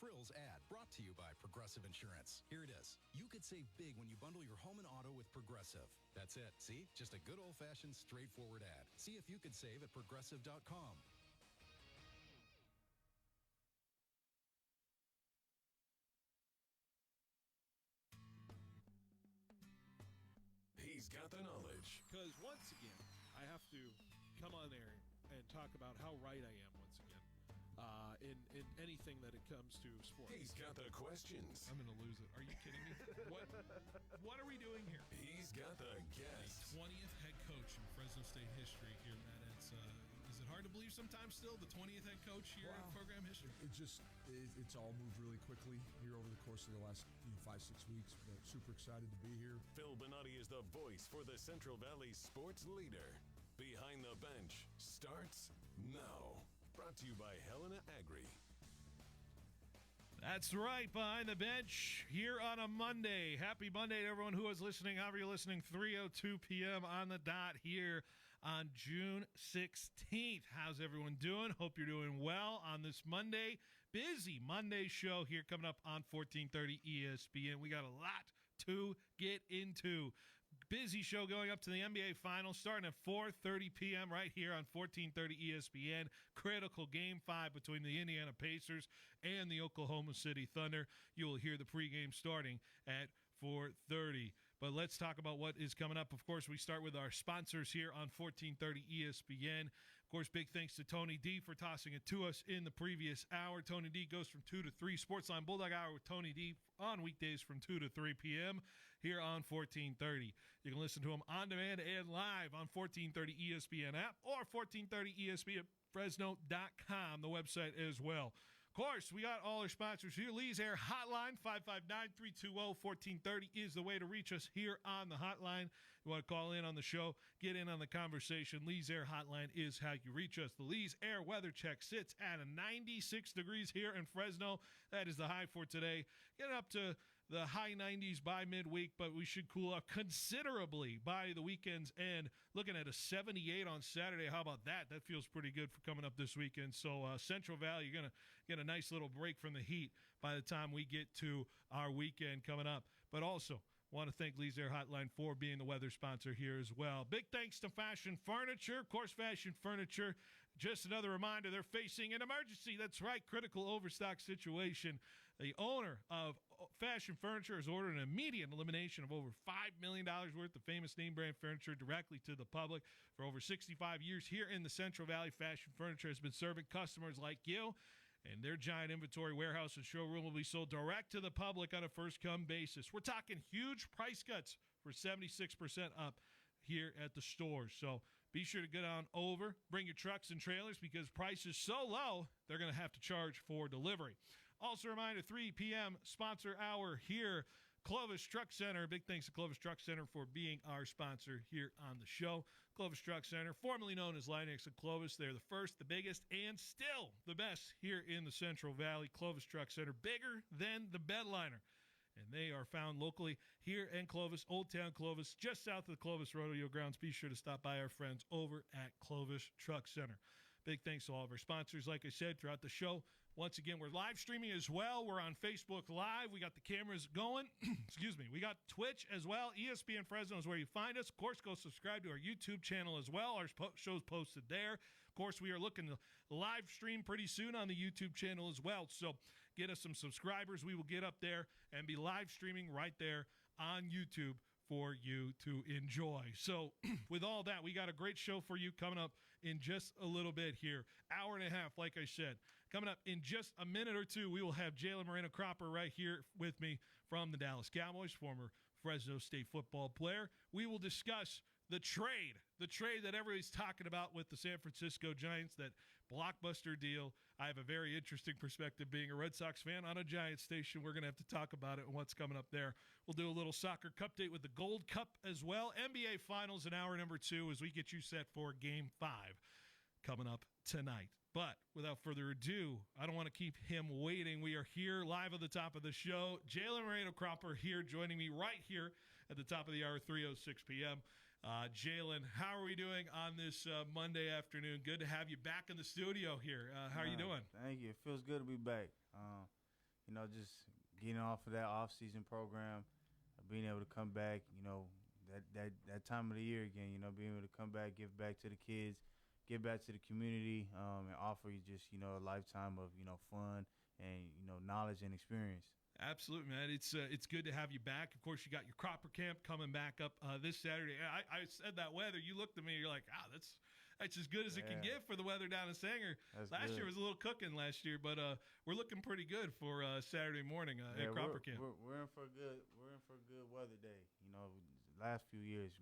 Frills ad brought to you by Progressive Insurance. Here it is. You could save big when you bundle your home and auto with Progressive. That's it. See? Just a good old-fashioned, straightforward ad. See if you could save at Progressive.com. He's got the knowledge. Because once again, I have to come on there and talk about how right I am once again in anything that it comes to sports. He's got the questions. I'm going to lose it. Are you kidding me? What are we doing here? He's got the guests. The 20th head coach in Fresno State history here, Matt. Is it hard to believe sometimes still, the 20th head coach here in program history? It's all moved really quickly here over the course of the last 5-6 weeks, but super excited to be here. Phil Benotti is the voice for the Central Valley sports leader. Behind the Bench starts now. Brought to you by Helena Agri. That's right, Behind the Bench here on a Monday. Happy Monday to everyone who is listening. However you're listening, 3:02 p.m. on the dot here on June 16th. How's everyone doing? Hope you're doing well on this Monday. Busy Monday show here coming up on 1430 ESPN. We got a lot to get into. Busy show going up to the NBA Finals starting at 4:30 p.m. right here on 1430 ESPN. Critical Game 5 between the Indiana Pacers and the Oklahoma City Thunder. You will hear the pregame starting at 4:30. But let's talk about what is coming up. Of course, we start with our sponsors here on 1430 ESPN. Of course, big thanks to Tony D for tossing it to us in the previous hour. Tony D goes from 2 to 3. Sportsline Bulldog Hour with Tony D on weekdays from 2 to 3 p.m. here on 1430. You can listen to him on demand and live on 1430 ESPN app or 1430 ESPN Fresno.com, the website as well. Of course, we got all our sponsors here. Lee's Air Hotline, 559-320-1430 is the way to reach us here on the hotline. You want to call in on the show, get in on the conversation. Lee's Air Hotline is how you reach us. The Lee's Air weather check sits at a 96 degrees here in Fresno. That is the high for today. Get up to the high 90s by midweek, but we should cool off considerably by the weekend's end. Looking at a 78 on Saturday. How about that? That feels pretty good for coming up this weekend. So Central Valley, you're going to get a nice little break from the heat by the time we get to our weekend coming up. But also, want to thank Lee's Air Hotline for being the weather sponsor here as well. Big thanks to Fashion Furniture. Of course, Fashion Furniture, just another reminder, they're facing an emergency. That's right, critical overstock situation. The owner of Fashion Furniture has ordered an immediate elimination of over $5 million worth of famous name brand furniture directly to the public. For over 65 years here in the Central Valley, Fashion Furniture has been serving customers like you. And their giant inventory warehouse and showroom will be sold direct to the public on a first-come basis. We're talking huge price cuts for 76% up here at the stores. So be sure to get on over, bring your trucks and trailers because price is so low, they're going to have to charge for delivery. Also a reminder, 3 p.m. sponsor hour here. Clovis Truck Center. Big thanks to Clovis Truck Center for being our sponsor here on the show. Clovis Truck Center, formerly known as Linux of Clovis. They're the first, the biggest, and still the best here in the Central Valley. Clovis Truck Center, bigger than the Bedliner. And they are found locally here in Clovis, Old Town Clovis, just south of the Clovis Rodeo Grounds. Be sure to stop by our friends over at Clovis Truck Center. Big thanks to all of our sponsors, like I said, throughout the show. Once again, we're live streaming as well. We're on Facebook Live. We got the cameras going. Excuse me. We got Twitch as well. ESPN Fresno is where you find us. Of course, go subscribe to our YouTube channel as well. Our show's posted there. Of course, we are looking to live stream pretty soon on the YouTube channel as well. So get us some subscribers. We will get up there and be live streaming right there on YouTube for you to enjoy. So with all that, we got a great show for you coming up in just a little bit here. Hour and a half, like I said. Coming up in just a minute or two, we will have Jalen Moreno-Cropper right here with me from the Dallas Cowboys, former Fresno State football player. We will discuss the trade that everybody's talking about with the San Francisco Giants, that blockbuster deal. I have a very interesting perspective being a Red Sox fan on a Giants station. We're going to have to talk about it and what's coming up there. We'll do a little soccer cup date with the Gold Cup as well. NBA Finals in hour number 2 as we get you set for Game 5 coming up tonight. But without further ado, I don't want to keep him waiting. We are here live at the top of the show. Jalen Moreno-Cropper here joining me right here at the top of the hour, 3:06 p.m. Jalen, how are we doing on this Monday afternoon? Good to have you back in the studio here. How are you doing? Thank you. It feels good to be back. just getting off of that off-season program, being able to come back, that time of the year again, being able to come back, give back to the kids, give back to the community, and offer you just, a lifetime of, fun and, knowledge and experience. Absolutely, man. It's good to have you back. Of course, you got your Cropper camp coming back up this Saturday. I said that weather. You looked at me. You're like, that's as good as it can get for the weather down in Sanger. Last year was a little cooking last year, but we're looking pretty good for Saturday morning at Cropper camp. We're in for a good weather day. Last few years,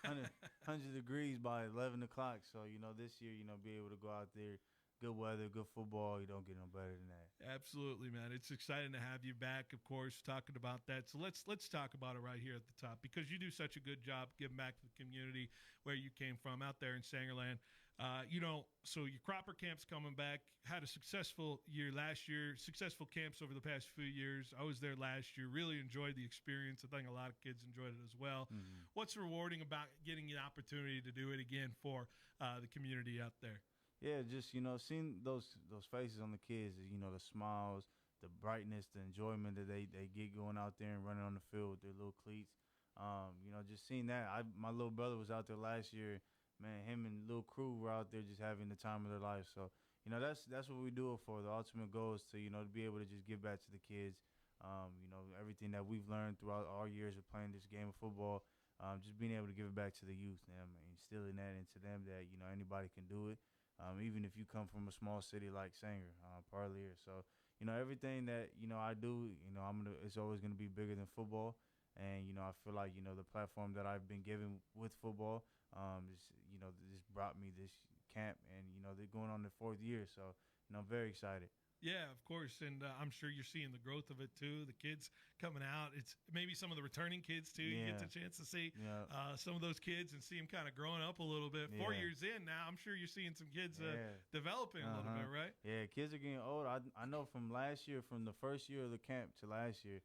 man, 100 degrees by 11 o'clock. So this year, be able to go out there. Good weather, good football. You don't get no better than that. Absolutely, man. It's exciting to have you back, of course, talking about that. So let's talk about it right here at the top, because you do such a good job giving back to the community where you came from out there in Sangerland. So your Cropper camp's coming back. Had a successful year last year, successful camps over the past few years. I was there last year. Really enjoyed the experience. I think a lot of kids enjoyed it as well. Mm-hmm. What's rewarding about getting an opportunity to do it again for the community out there? Yeah, just, seeing those faces on the kids, the smiles, the brightness, the enjoyment that they get going out there and running on the field with their little cleats. Just seeing that. My little brother was out there last year. Man, him and little crew were out there just having the time of their life. So, that's what we do it for. The ultimate goal is to, to be able to just give back to the kids. Everything that we've learned throughout our years of playing this game of football, just being able to give it back to the youth and instilling that into them that, anybody can do it. Even if you come from a small city like Sanger, Parlier. So, everything that, I do, it's always going to be bigger than football. And, I feel like, the platform that I've been given with football, this brought me this camp. And, they're going on their 4th year. So, I'm very excited. Yeah, of course, and I'm sure you're seeing the growth of it too. The kids coming out. It's maybe some of the returning kids too. You get the chance to see some of those kids and see them kind of growing up a little bit. 4 years in now, I'm sure you're seeing some kids developing a little bit, right? Yeah, kids are getting older. I know from last year, from the first year of the camp to last year,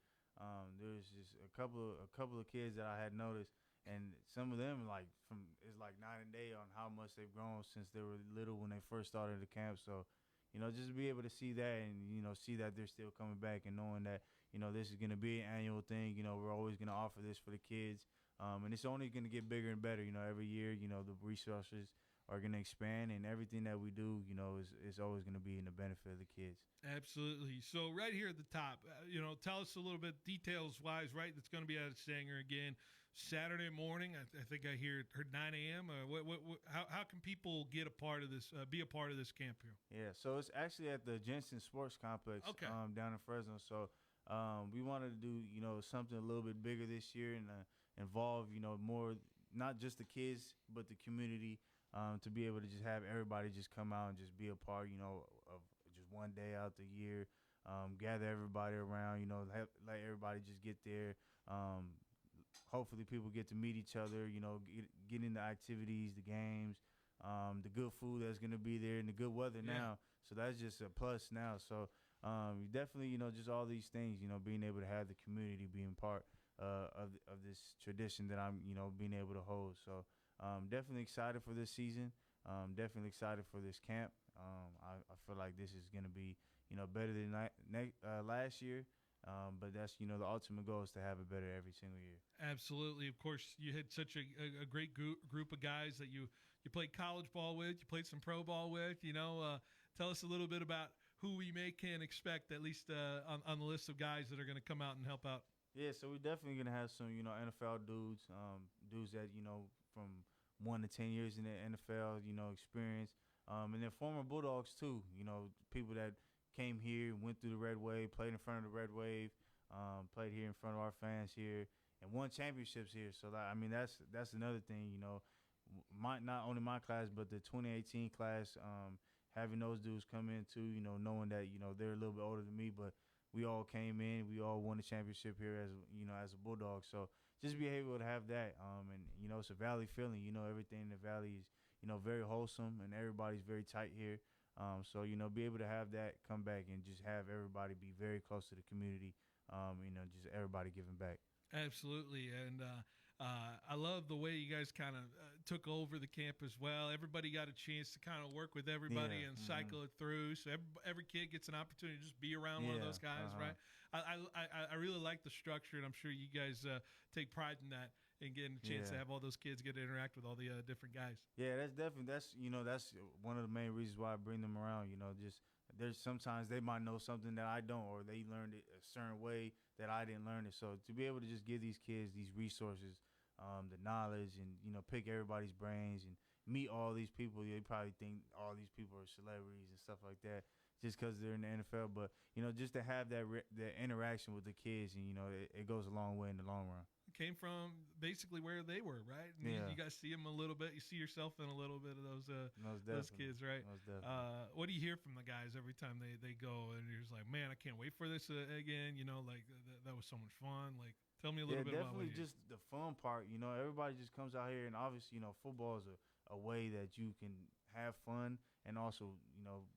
there was just a couple of kids that I had noticed, and some of them it's like night and day on how much they've grown since they were little when they first started the camp. So. Just be able to see that and, see that they're still coming back and knowing that, this is going to be an annual thing. We're always going to offer this for the kids. And it's only going to get bigger and better, every year, the resources are going to expand, and everything that we do, is always going to be in the benefit of the kids. Absolutely. So right here at the top, tell us a little bit details-wise, right? That's going to be at Sanger again Saturday morning. I think I heard 9 a.m. How can people get a part of this, be a part of this camp here? Yeah, so it's actually at the Jensen Sports Complex down in Fresno. So we wanted to do, something a little bit bigger this year and involve, more, not just the kids, but the community, to be able to just have everybody just come out and just be a part, of just one day out the year, gather everybody around, let everybody just get there. Hopefully people get to meet each other, get into activities, the games, the good food that's going to be there, and the good weather now. So that's just a plus now. So definitely, just all these things, being able to have the community being part of this tradition that I'm, being able to hold. So definitely excited for this season. Definitely excited for this camp. I feel like this is going to be, better than last year. But that's, the ultimate goal is to have it better every single year. Absolutely. Of course, you had such a great group of guys that you played college ball with, you played some pro ball with, tell us a little bit about who we can expect, at least on the list of guys that are going to come out and help out. Yeah, so we're definitely going to have some, NFL dudes, dudes that, from 1 to 10 years in the NFL, experience, and then former Bulldogs too, people that came here, went through the Red Wave, played in front of the Red Wave, played here in front of our fans here, and won championships here. So, that's another thing, not only my class, but the 2018 class, having those dudes come in too, knowing that, they're a little bit older than me, but we all came in, we all won the championship here as a Bulldog. So just be able to have that, and, it's a Valley feeling, everything in the Valley is, very wholesome, and everybody's very tight here. So, be able to have that come back and just have everybody be very close to the community, just everybody giving back. Absolutely. And I love the way you guys kind of took over the camp as well. Everybody got a chance to kind of work with everybody and cycle it through. So every kid gets an opportunity to just be around one of those guys, right? I really like the structure, and I'm sure you guys take pride in that and getting a chance to have all those kids get to interact with all the different guys. Yeah, that's one of the main reasons why I bring them around. Just there's sometimes they might know something that I don't, or they learned it a certain way that I didn't learn it. So to be able to just give these kids these resources, the knowledge, and pick everybody's brains and meet all these people. They probably think all these people are celebrities and stuff like that just because they're in the NFL. But just to have that interaction with the kids, and it goes a long way in the long run. Came from basically where they were, right? And you guys see them a little bit. You see yourself in a little bit of those kids, right? What do you hear from the guys every time they go, and you're just like, man, I can't wait for this again. Like that was so much fun. Like, tell me a little bit about what definitely just the fun part. Everybody just comes out here, and obviously, football is a way that you can have fun, and also,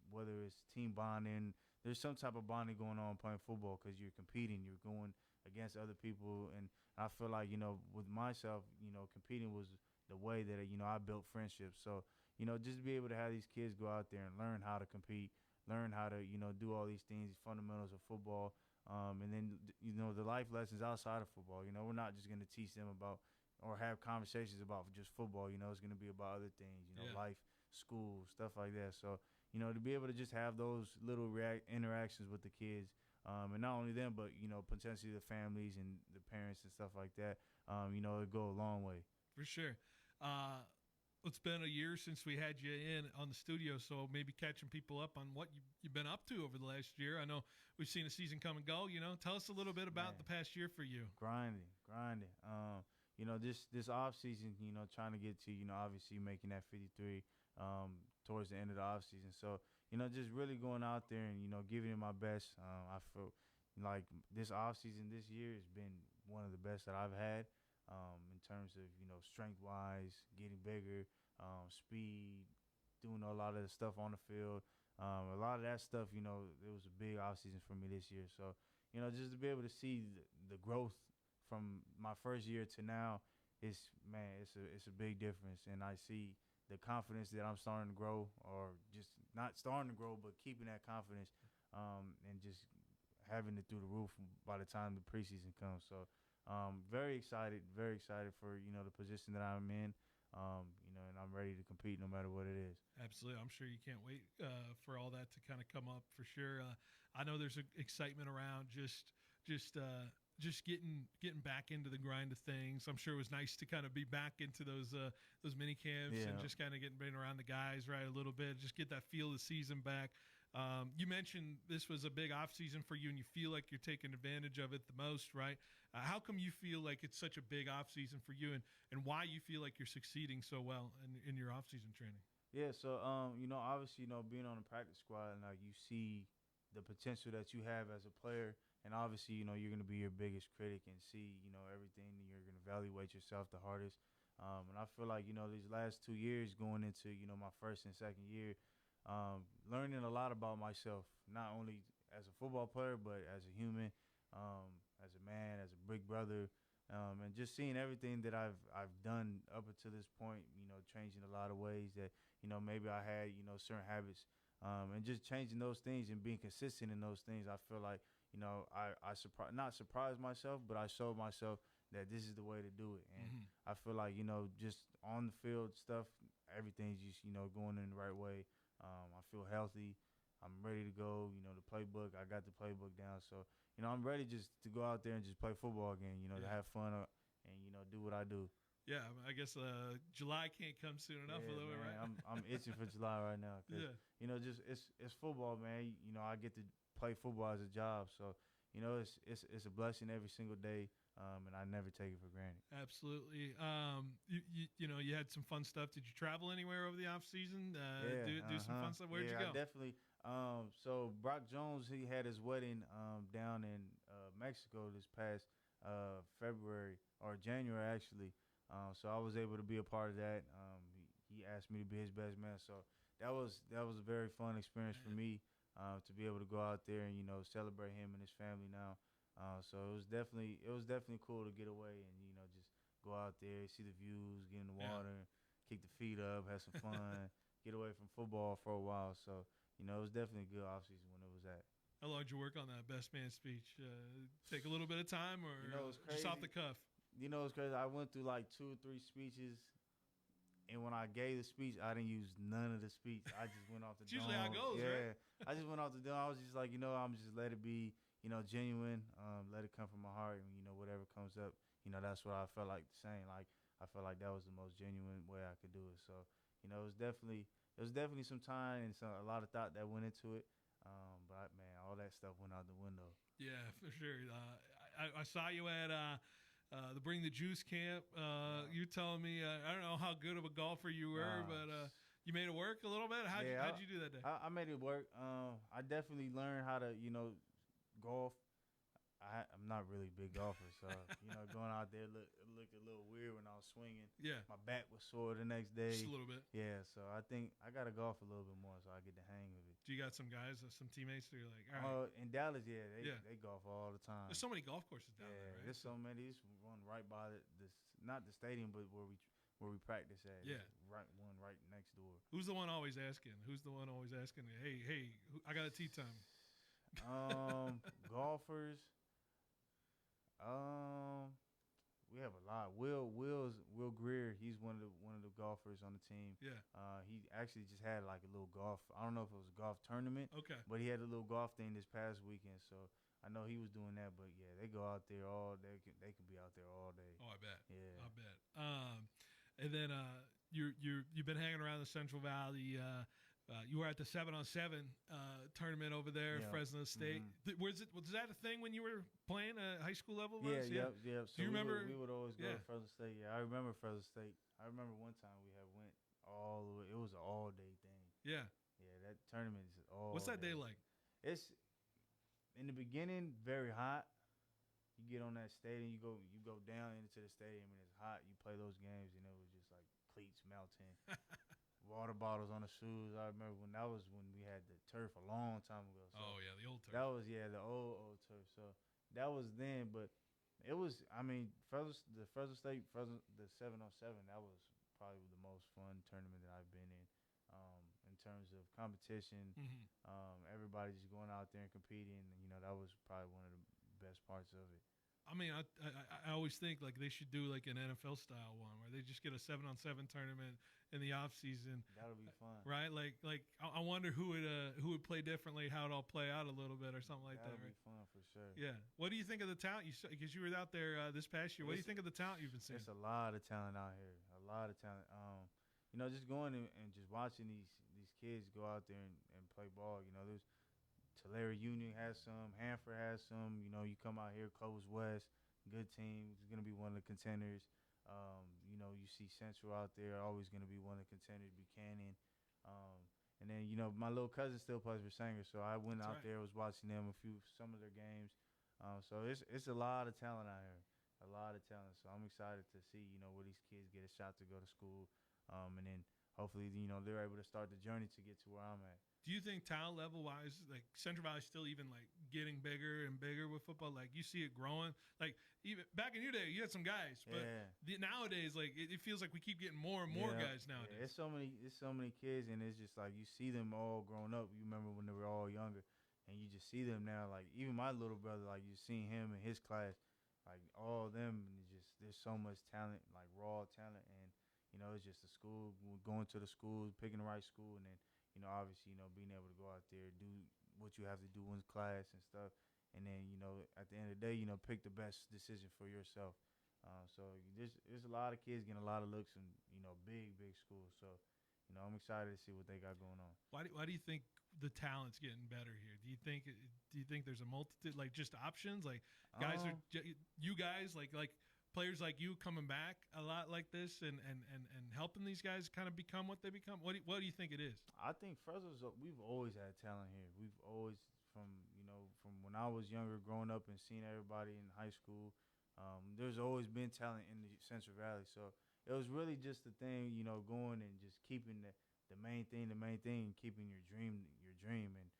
whether it's team bonding, there's some type of bonding going on playing football because you're competing, you're going against other people, and I feel like with myself, competing was the way that I built friendships. So just to be able to have these kids go out there and learn how to compete, learn how to do all these things, fundamentals of football, and then the life lessons outside of football. We're not just going to teach them about or have conversations about just football. It's going to be about other things, life, school, stuff like that. So to be able to just have those little interactions with the kids. And not only them, but, potentially the families and the parents and stuff like that, it'll go a long way. For sure. It's been a year since we had you in on the studio, so maybe catching people up on what you've been up to over the last year. I know we've seen a season come and go. Tell us a little bit about the past year for you. Grinding. This off season, trying to get to, obviously making that 53 towards the end of the off season. So, just really going out there and, giving it my best. I feel like this offseason this year has been one of the best that I've had in terms of, strength-wise, getting bigger, speed, doing a lot of the stuff on the field. A lot of that stuff, it was a big offseason for me this year. So, just to be able to see the growth from my first year to now, it's a big difference. And I see the confidence that I'm starting to grow, or just not starting to grow, but keeping that confidence, and just having it through the roof by the time the preseason comes. So, very excited for, the position that I'm in, and I'm ready to compete no matter what it is. Absolutely. I'm sure you can't wait for all that to kind of come up for sure. I know there's excitement around just getting back into the grind of things. I'm sure it was nice to kind of be back into those mini camps and just kind of getting around the guys, right, a little bit, just get that feel of the season back. You mentioned this was a big off season for you, and you feel like you're taking advantage of it the most, right? How come you feel like it's such a big off season for you, and why you feel like you're succeeding so well in your off season training? Yeah, so obviously, being on the practice squad, and you see the potential that you have as a player. And obviously, you're going to be your biggest critic and see, everything, and you're going to evaluate yourself the hardest. And I feel like, these last 2 years going into, my first and second year, learning a lot about myself, not only as a football player, but as a human, as a man, as a big brother, and just seeing everything that I've done up until this point, changing a lot of ways that, maybe I had, certain habits, and just changing those things and being consistent in those things. I feel like, I not surprised myself, but I showed myself that this is the way to do it. And I feel like, just on the field stuff, everything's just, going in the right way. I feel healthy. I'm ready to go. The playbook, I got the playbook down. So, I'm ready just to go out there and just play football again, to have fun and, do what I do. Yeah, I guess July can't come soon enough a little bit, right? I'm itching for July right now. Just it's football, man. I get to play football as a job, so it's a blessing every single day, and I never take it for granted. Absolutely. You had some fun stuff. Did you travel anywhere over the off season? Do some fun stuff. Where'd you go? Definitely. So Brock Jones, he had his wedding down in Mexico this past February or January actually. So I was able to be a part of that. He asked me to be his best man, so that was a very fun experience for me. To be able to go out there and celebrate him and his family now, so it was definitely cool to get away and just go out there, see the views, get in the water, kick the feet up, have some fun, get away from football for a while. So, it was definitely a good offseason when it was at. How long did you work on that best man speech? Take a little bit of time or it's crazy. Just off the cuff? It's crazy. I went through like 2 or 3 speeches. And when I gave the speech, I didn't use none of the speech. I just went off the dome. Usually how it goes, right? I just went off the dome. I was just like, I'm just let it be, genuine. Let it come from my heart. And, whatever comes up, that's what I felt like saying. Like, I felt like that was the most genuine way I could do it. So, it was definitely some time and a lot of thought that went into it. But, man, all that stuff went out the window. Yeah, for sure. I saw you at the Bring the Juice camp. You're telling me, I don't know how good of a golfer you were, but you made it work a little bit? How'd you do that day? I made it work. I definitely learned how to, golf. I'm not really a big golfer, so, going out there looked a little weird when I was swinging. Yeah. My back was sore the next day. Just a little bit. Yeah, so I think I got to golf a little bit more so I get the hang of it. Do you got some guys, some teammates that you're like, all right. In Dallas, they golf all the time. There's so many golf courses down there, right? There's so many. It's one right by not the stadium, but where we practice at. Yeah. One right next door. Who's the one always asking? Hey, I got a tee time. Golfers. We have a lot. Will Greer, he's one of the golfers on the team. Yeah. He actually just had like a little golf. I don't know if it was a golf tournament. Okay. But he had a little golf thing this past weekend, so I know he was doing that. But yeah, they go out there all day. They can be out there all day. Oh, I bet. Yeah. I bet. And then you've been hanging around the Central Valley. You were at the 7-on-7 tournament over there, Fresno State. Mm-hmm. Was that a thing when you were playing at high school level? Yeah. So do you remember? We would always go to Fresno State. Yeah, I remember Fresno State. I remember one time we had went all the way. It was an all-day thing. Yeah. Yeah, that tournament is all. What's that day like? It's in the beginning very hot. You get on that stadium, you go down into the stadium, and it's hot. You play those games, and it was just like cleats melting. Water bottles on the shoes. I remember when we had the turf a long time ago. So the old turf. That was the old turf. So that was then, but it was. I mean, the Fresno State, the 7-on-7. That was probably the most fun tournament that I've been in. In terms of competition, everybody just going out there and competing. That was probably one of the best parts of it. I mean, I always think like they should do like an NFL style one where they just get a 7-on-7 tournament in the off season. That'll be fun, right? Like I wonder who would play differently, how it all play out a little bit or something like That'll that. That'll be fun for sure. Yeah. What do you think of the talent? Because you were out there this past year. What do you think of the talent you've been seeing? There's a lot of talent out here. A lot of talent. Just going and just watching these kids go out there and play ball. There's Tulare Union has some, Hanford has some. You come out here, Clovis West, good team. It's gonna be one of the contenders. You see Central out there, always gonna be one of the contenders. Buchanan, and then my little cousin still plays for Sanger, so I went out there, was watching them some of their games. So it's a lot of talent out here, a lot of talent. So I'm excited to see where these kids get a shot to go to school, and then hopefully they're able to start the journey to get to where I'm at. Do you think talent level wise, like Central Valley's still even like getting bigger and bigger with football? Like you see it growing. Like even back in your day, you had some guys, but nowadays, like it feels like we keep getting more and more guys nowadays. Yeah, it's so many kids, and it's just like you see them all grown up. You remember when they were all younger, and you just see them now. Like even my little brother, like you seen him in his class, like all of them. There's so much talent, like raw talent, and it's just the school, going to the school, picking the right school, and then. Obviously, being able to go out there, do what you have to do in class and stuff. And then, at the end of the day, pick the best decision for yourself. So there's a lot of kids getting a lot of looks in, big schools. So, I'm excited to see what they got going on. Why do you think the talent's getting better here? Do you think there's a multitude, like just options? Like guys like players like you coming back a lot like this and helping these guys kind of become what they become? What do you think it is? I think Fresno's, we've always had talent here. We've always, from when I was younger, growing up and seeing everybody in high school, there's always been talent in the Central Valley. So it was really just the thing, going and just keeping the main thing, keeping your dream. And,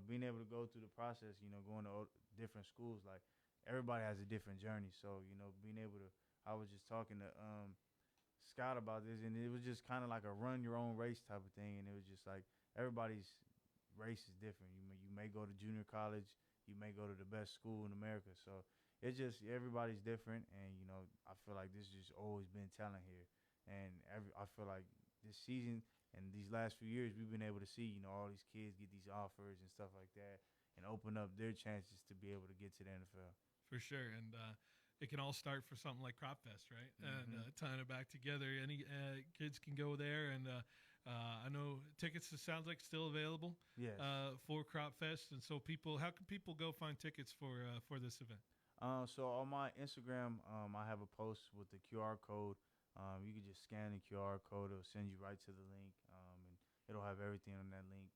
being able to go through the process, going to different schools, like, everybody has a different journey. So, being able to I was just talking to Scott about this, and it was just kind of like a run your own race type of thing, and it was just like everybody's race is different. You may go to junior college, you may go to the best school in America, so it's just everybody's different, and I feel like this has just always been talent here, and I feel like this season and these last few years we've been able to see all these kids get these offers and stuff like that, and open up their chances to be able to get to the NFL. For sure, and it can all start for something like Crop Fest, right? Mm-hmm. And tying it back together, any kids can go there, and I know tickets, it sounds like, still available. Yes. For Crop Fest, and so how can people go find tickets for this event? So on my Instagram, I have a post with the QR code. You can just scan the QR code; it'll send you right to the link, and it'll have everything on that link.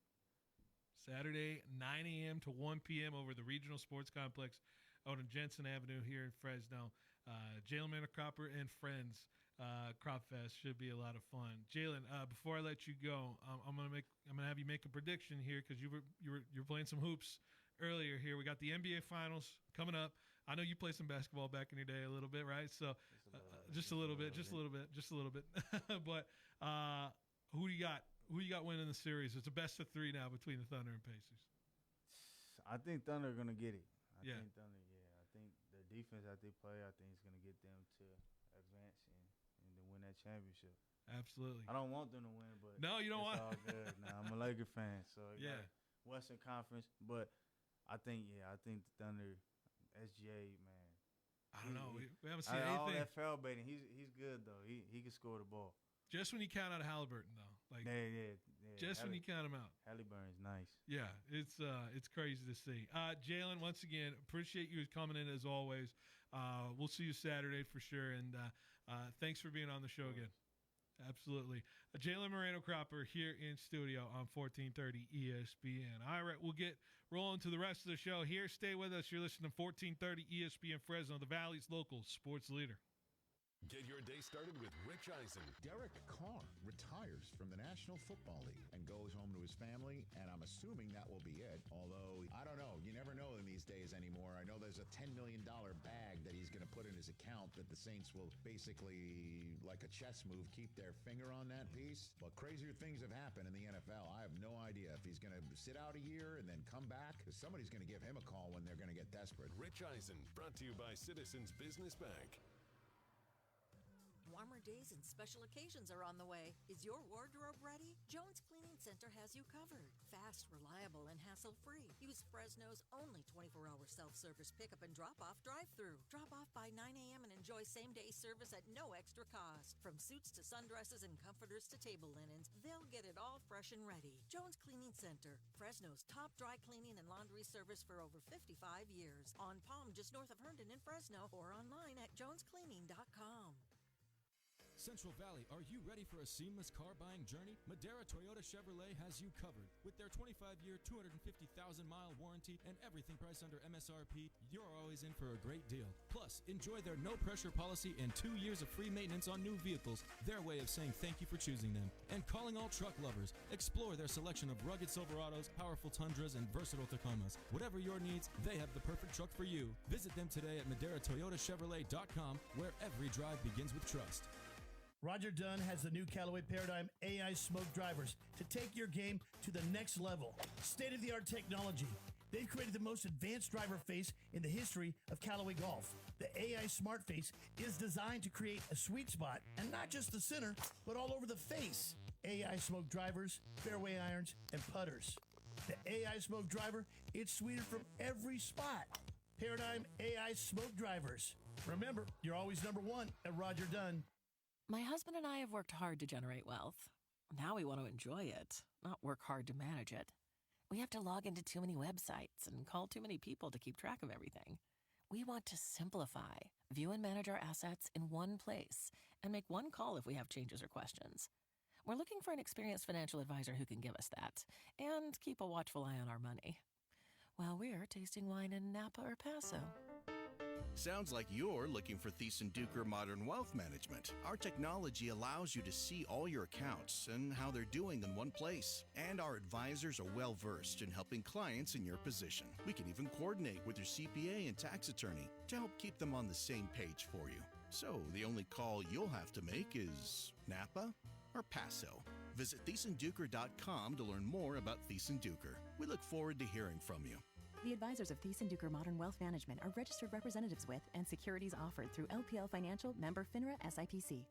Saturday, 9 a.m. to 1 p.m. over the Regional Sports Complex out on Jensen Avenue here in Fresno. Jalen Moreno-Cropper and friends. Crop Fest should be a lot of fun. Jalen, before I let you go, I'm gonna have you make a prediction here because you're playing some hoops earlier here. We got the NBA Finals coming up. I know you played some basketball back in your day a little bit, right? So just a little bit. But who do you got? Who you got winning the series? It's a best of 3 now between the Thunder and Pacers. I think Thunder are gonna get it. I Yeah. think Thunder. Yeah, I think the defense that they play, I think is gonna get them to advance and to win that championship. Absolutely. I don't want them to win, but No, you don't it's want. all good. Now I'm a Laker fan, so Yeah. Western Conference. But I think the Thunder, SGA, man. I don't know. We haven't seen all anything. that foul baiting. He's good though. He can score the ball. Just when you count out Halliburton, though, like Yeah. just when you count him out. Halliburton's nice. Yeah, it's crazy to see. Jalen, once again, appreciate you coming in as always. We'll see you Saturday for sure, and thanks for being on the show again. Absolutely. Jalen Moreno-Cropper here in studio on 1430 ESPN. All right, we'll get rolling to the rest of the show here. Stay with us. You're listening to 1430 ESPN Fresno, the Valley's local sports leader. Get your day started with Rich Eisen. Derek Carr retires from the National Football League and goes home to his family, and I'm assuming that will be it. Although, I don't know. You never know in these days anymore. I know there's a $10 million bag that he's going to put in his account that the Saints will basically, like a chess move, keep their finger on that piece. But crazier things have happened in the NFL. I have no idea if he's going to sit out a year and then come back, because somebody's going to give him a call when they're going to get desperate. Rich Eisen, brought to you by Citizens Business Bank. Warmer days and special occasions are on the way. Is your wardrobe ready? Jones Cleaning Center has you covered. Fast, reliable, and hassle-free. Use Fresno's only 24-hour self-service pickup and drop-off drive-through. Drop off by 9 a.m. and enjoy same-day service at no extra cost. From suits to sundresses and comforters to table linens, they'll get it all fresh and ready. Jones Cleaning Center, Fresno's top dry cleaning and laundry service for over 55 years. On Palm, just north of Herndon in Fresno, or online at jonescleaning.com. Central Valley, are you ready for a seamless car buying journey? Madera Toyota Chevrolet has you covered. With their 25-year, 250,000-mile warranty and everything priced under MSRP, you're always in for a great deal. Plus, enjoy their no-pressure policy and 2 years of free maintenance on new vehicles, their way of saying thank you for choosing them. And calling all truck lovers, explore their selection of rugged Silverados, powerful Tundras, and versatile Tacomas. Whatever your needs, they have the perfect truck for you. Visit them today at MaderaToyotaChevrolet.com, where every drive begins with trust. Roger Dunn has the new Callaway Paradigm AI smoke drivers to take your game to the next level. State-of-the-art technology. They've created the most advanced driver face in the history of Callaway Golf. The AI Smart Face is designed to create a sweet spot, and not just the center, but all over the face. AI smoke drivers, fairway irons, and putters. The AI smoke driver, it's sweeter from every spot. Paradigm AI smoke drivers. Remember, you're always number one at Roger Dunn. My husband and I have worked hard to generate wealth. Now we want to enjoy it, not work hard to manage it. We have to log into too many websites and call too many people to keep track of everything. We want to simplify, view and manage our assets in one place, and make one call if we have changes or questions. We're looking for an experienced financial advisor who can give us that and keep a watchful eye on our money while we're tasting wine in Napa or Paso. Sounds like you're looking for Thiessen-Duker Modern Wealth Management. Our technology allows you to see all your accounts and how they're doing in one place. And our advisors are well-versed in helping clients in your position. We can even coordinate with your CPA and tax attorney to help keep them on the same page for you. So the only call you'll have to make is Napa or Paso. Visit ThiesenDuker.com to learn more about Thiesen-Duker. We look forward to hearing from you. The advisors of Thiesen-Duker Modern Wealth Management are registered representatives with and securities offered through LPL Financial, member FINRA SIPC.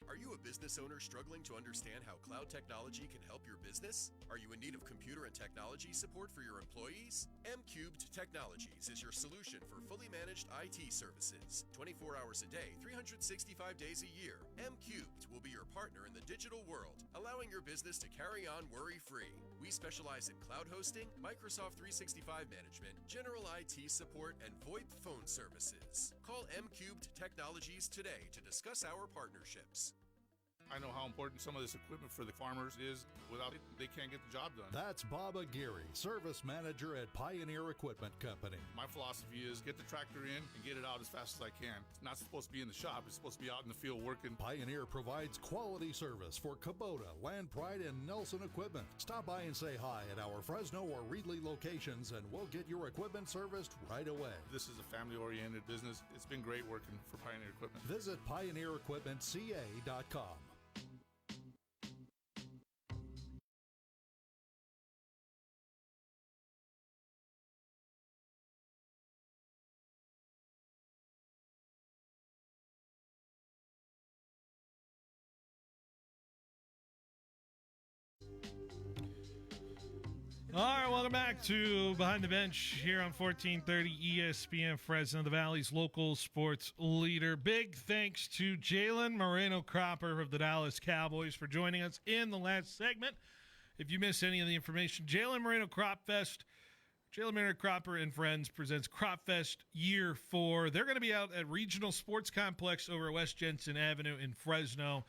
Are you a business owner struggling to understand how cloud technology can help your business? Are you in need of computer and technology support for your employees? M-Cubed Technologies is your solution for fully managed IT services. 24 hours a day, 365 days a year. M-Cubed will be your partner in the digital world, allowing your business to carry on worry-free. We specialize in cloud hosting, Microsoft 365 management, general IT support, and VoIP phone services. Call M-Cubed Technologies today to discuss our partnerships. I know how important some of this equipment for the farmers is. Without it, they can't get the job done. That's Bob Aguirre, service manager at Pioneer Equipment Company. My philosophy is get the tractor in and get it out as fast as I can. It's not supposed to be in the shop. It's supposed to be out in the field working. Pioneer provides quality service for Kubota, Land Pride, and Nelson Equipment. Stop by and say hi at our Fresno or Reedley locations, and we'll get your equipment serviced right away. This is a family-oriented business. It's been great working for Pioneer Equipment. Visit PioneerEquipmentCA.com. All right, welcome back to Behind the Bench here on 1430 ESPN Fresno, the Valley's local sports leader. Big thanks to Jalen Moreno-Cropper of the Dallas Cowboys for joining us in the last segment. If you missed any of the information, Jalen Moreno-Cropper and Friends presents Crop Fest Year 4. They're going to be out at Regional Sports Complex over at West Jensen Avenue in Fresno.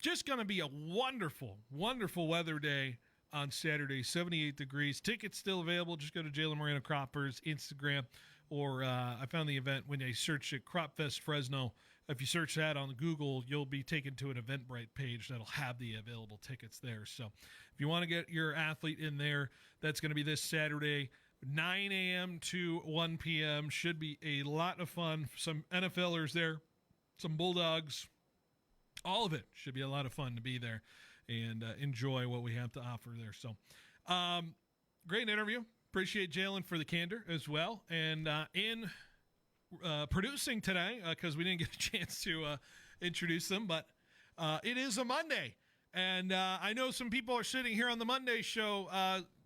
Just going to be a wonderful, wonderful weather day on Saturday, 78 degrees. Tickets still available. Just go to Jalen Moreno-Cropper's Instagram, or I found the event when they searched it, Crop Fest Fresno. If you search that on Google, you'll be taken to an Eventbrite page that'll have the available tickets there. So if you want to get your athlete in there, that's going to be this Saturday, 9 a.m. to 1 p.m. Should be a lot of fun. Some NFLers there, some Bulldogs. All of it should be a lot of fun to be there and enjoy what we have to offer there. So, great interview. Appreciate Jalen for the candor as well. And in producing today, because we didn't get a chance to introduce them, but it is a Monday. And I know some people are sitting here on the Monday show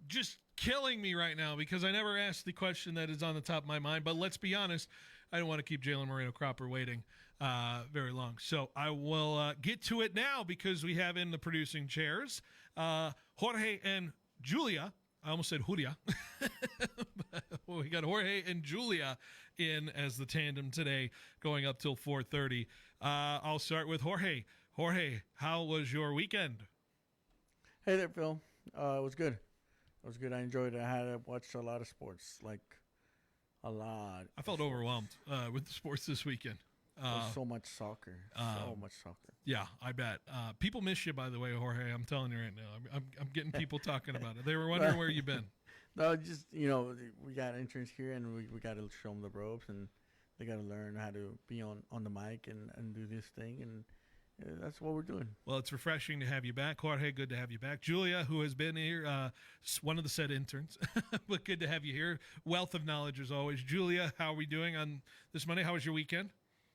just killing me right now because I never asked the question that is on the top of my mind. But let's be honest, I don't want to keep Jalen Moreno-Cropper waiting very long. So I will get to it now because we have in the producing chairs Jorge and Julia. I almost said Julia. Well, we got Jorge and Julia in as the tandem today going up till 4:30. I'll start with Jorge. Jorge, how was your weekend? Hey there, Phil. It was good. It was good. I enjoyed it. I watched a lot of sports, like a lot. I felt overwhelmed with the sports this weekend. So much soccer. So much soccer. Yeah, I bet. People miss you, by the way, Jorge. I'm telling you right now. I'm getting people talking about it. They were wondering where you've been. No, just, we got interns here, and we got to show them the ropes, and they got to learn how to be on the mic and do this thing, and that's what we're doing. Well, it's refreshing to have you back, Jorge. Good to have you back. Julia, who has been here, one of the said interns, but good to have you here. Wealth of knowledge as always. Julia, how are we doing on this Monday? How was your weekend?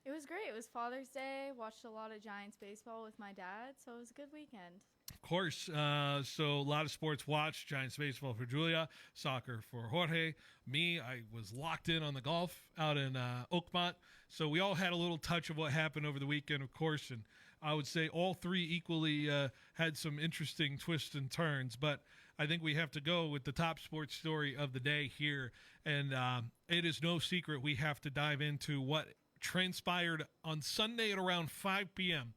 It was great. It was Father's Day. Watched a lot of Giants baseball with my dad, so it was a good weekend. Of course. So a lot of sports watched. Giants baseball for Julia, soccer for Jorge. Me, I was locked in on the golf out in Oakmont. So we all had a little touch of what happened over the weekend, of course, and I would say all three equally had some interesting twists and turns, but I think we have to go with the top sports story of the day here, and it is no secret we have to dive into what transpired on Sunday at around 5 p.m.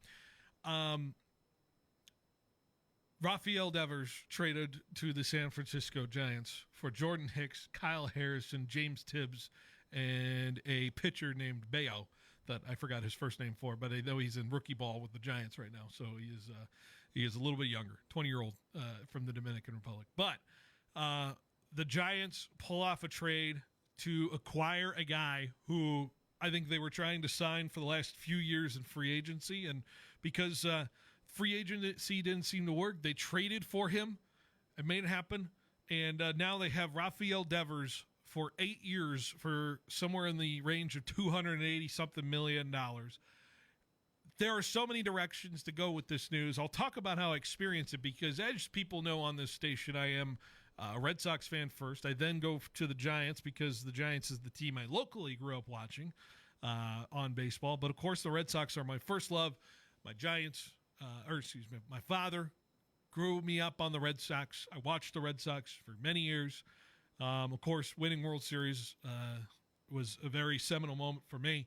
Rafael Devers traded to the San Francisco Giants for Jordan Hicks, Kyle Harrison, James Tibbs, and a pitcher named Bayo that I forgot his first name for, but I know he's in rookie ball with the Giants right now, so he is a little bit younger, 20-year-old from the Dominican Republic. But the Giants pull off a trade to acquire a guy who I think they were trying to sign for the last few years in free agency, and because free agency didn't seem to work, they traded for him and made it happen. And now they have Rafael Devers for 8 years for somewhere in the range of $280-something million. There are so many directions to go with this news. I'll talk about how I experience it because, as people know on this station, I am a Red Sox fan first. I then go to the Giants because the Giants is the team I locally grew up watching on baseball. But, of course, the Red Sox are my first love. My my father grew me up on the Red Sox. I watched the Red Sox for many years. Of course, winning World Series was a very seminal moment for me.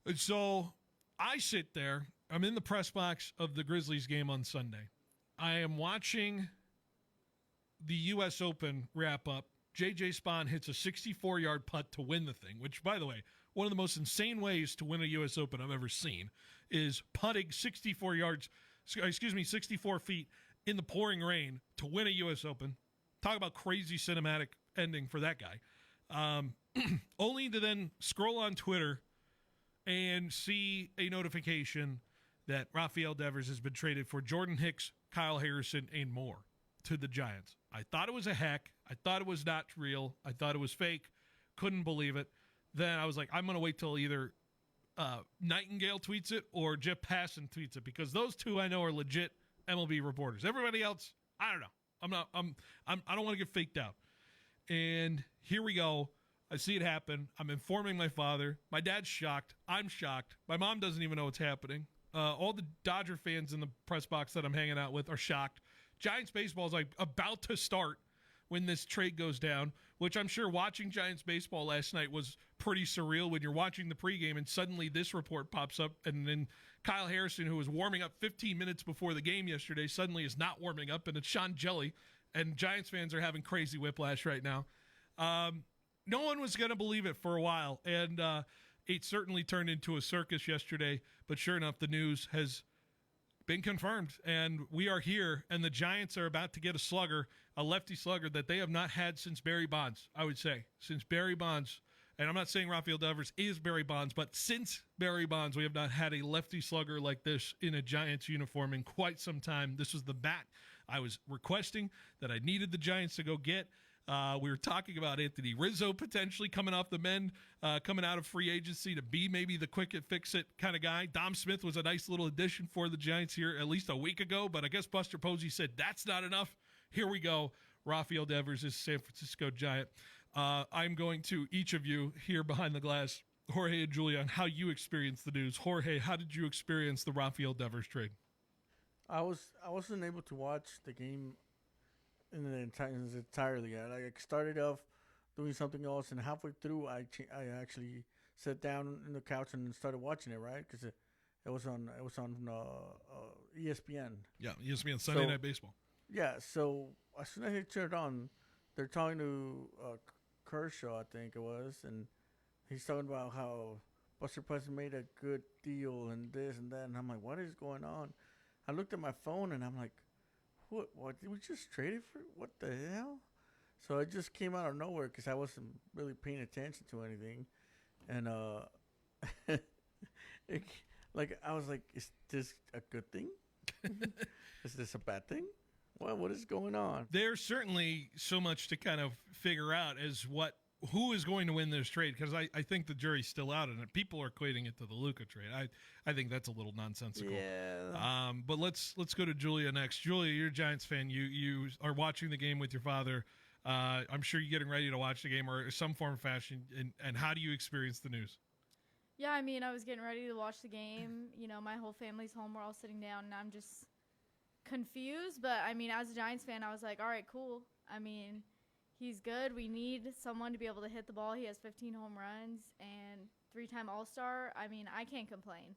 And so I sit there. I'm in the press box of the Grizzlies game on Sunday. I am watching the U.S. Open wrap up. J.J. Spahn hits a 64-yard putt to win the thing, which, by the way, one of the most insane ways to win a U.S. Open I've ever seen is putting 64 feet in the pouring rain to win a U.S. Open. Talk about crazy cinematic ending for that guy. Only to then scroll on Twitter and see a notification that Rafael Devers has been traded for Jordan Hicks, Kyle Harrison, and more to the Giants. I thought it was a hack. I thought it was not real. I thought it was fake. Couldn't believe it. Then I was like, I'm going to wait till either Nightingale tweets it or Jeff Passan tweets it because those two I know are legit MLB reporters. Everybody else, I don't know. I don't want to get faked out. And here we go. I see it happen. I'm informing my father. My dad's shocked. I'm shocked. My mom doesn't even know what's happening. All the Dodger fans in the press box that I'm hanging out with are shocked. Giants baseball is like about to start when this trade goes down, which I'm sure watching Giants baseball last night was pretty surreal when you're watching the pregame and suddenly this report pops up and then Kyle Harrison, who was warming up 15 minutes before the game yesterday, suddenly is not warming up, and it's Sean Jelly, and Giants fans are having crazy whiplash right now. No one was going to believe it for a while, and it certainly turned into a circus yesterday, but sure enough, the news has been confirmed, and we are here, and the Giants are about to get a slugger, a lefty slugger that they have not had since Barry Bonds, I would say. Since Barry Bonds, and I'm not saying Rafael Devers is Barry Bonds, but since Barry Bonds, we have not had a lefty slugger like this in a Giants uniform in quite some time. This was the bat I was requesting that I needed the Giants to go get. We were talking about Anthony Rizzo potentially coming off the mend, coming out of free agency to be maybe the quick it, fix it kind of guy. Dom Smith was a nice little addition for the Giants here at least a week ago, but I guess Buster Posey said that's not enough. Here we go. Rafael Devers is San Francisco Giant. I'm going to each of you here behind the glass, Jorge and Julia, on how you experienced the news. Jorge, how did you experience the Rafael Devers trade? I wasn't able to watch the game entirely. I started off doing something else, and halfway through, I actually sat down in the couch and started watching it. Right, because it was on ESPN. Yeah, ESPN Sunday Night Baseball. Yeah, so as soon as I turned it on, they're talking to Kershaw, I think it was, and he's talking about how Buster Posey made a good deal and this and that, and I'm like, what is going on? I looked at my phone and I'm like, what did we just trade it for? What the hell? So it just came out of nowhere because I wasn't really paying attention to anything, and I was like, is this a good thing? Is this a bad thing? What is going on? There's certainly so much to kind of figure out as who is going to win this trade, because I think the jury's still out on it. People are equating it to the Luka trade. I think that's a little nonsensical. Yeah. But let's go to Julia next. Julia, you're a Giants fan. You are watching the game with your father. I'm sure you're getting ready to watch the game or some form of fashion. And how do you experience the news? Yeah, I mean, I was getting ready to watch the game. You know, my whole family's home. We're all sitting down, and I'm just confused. But, I mean, as a Giants fan, I was like, all right, cool. I mean, he's good. We need someone to be able to hit the ball. He has 15 home runs and 3-time All-Star. I mean, I can't complain.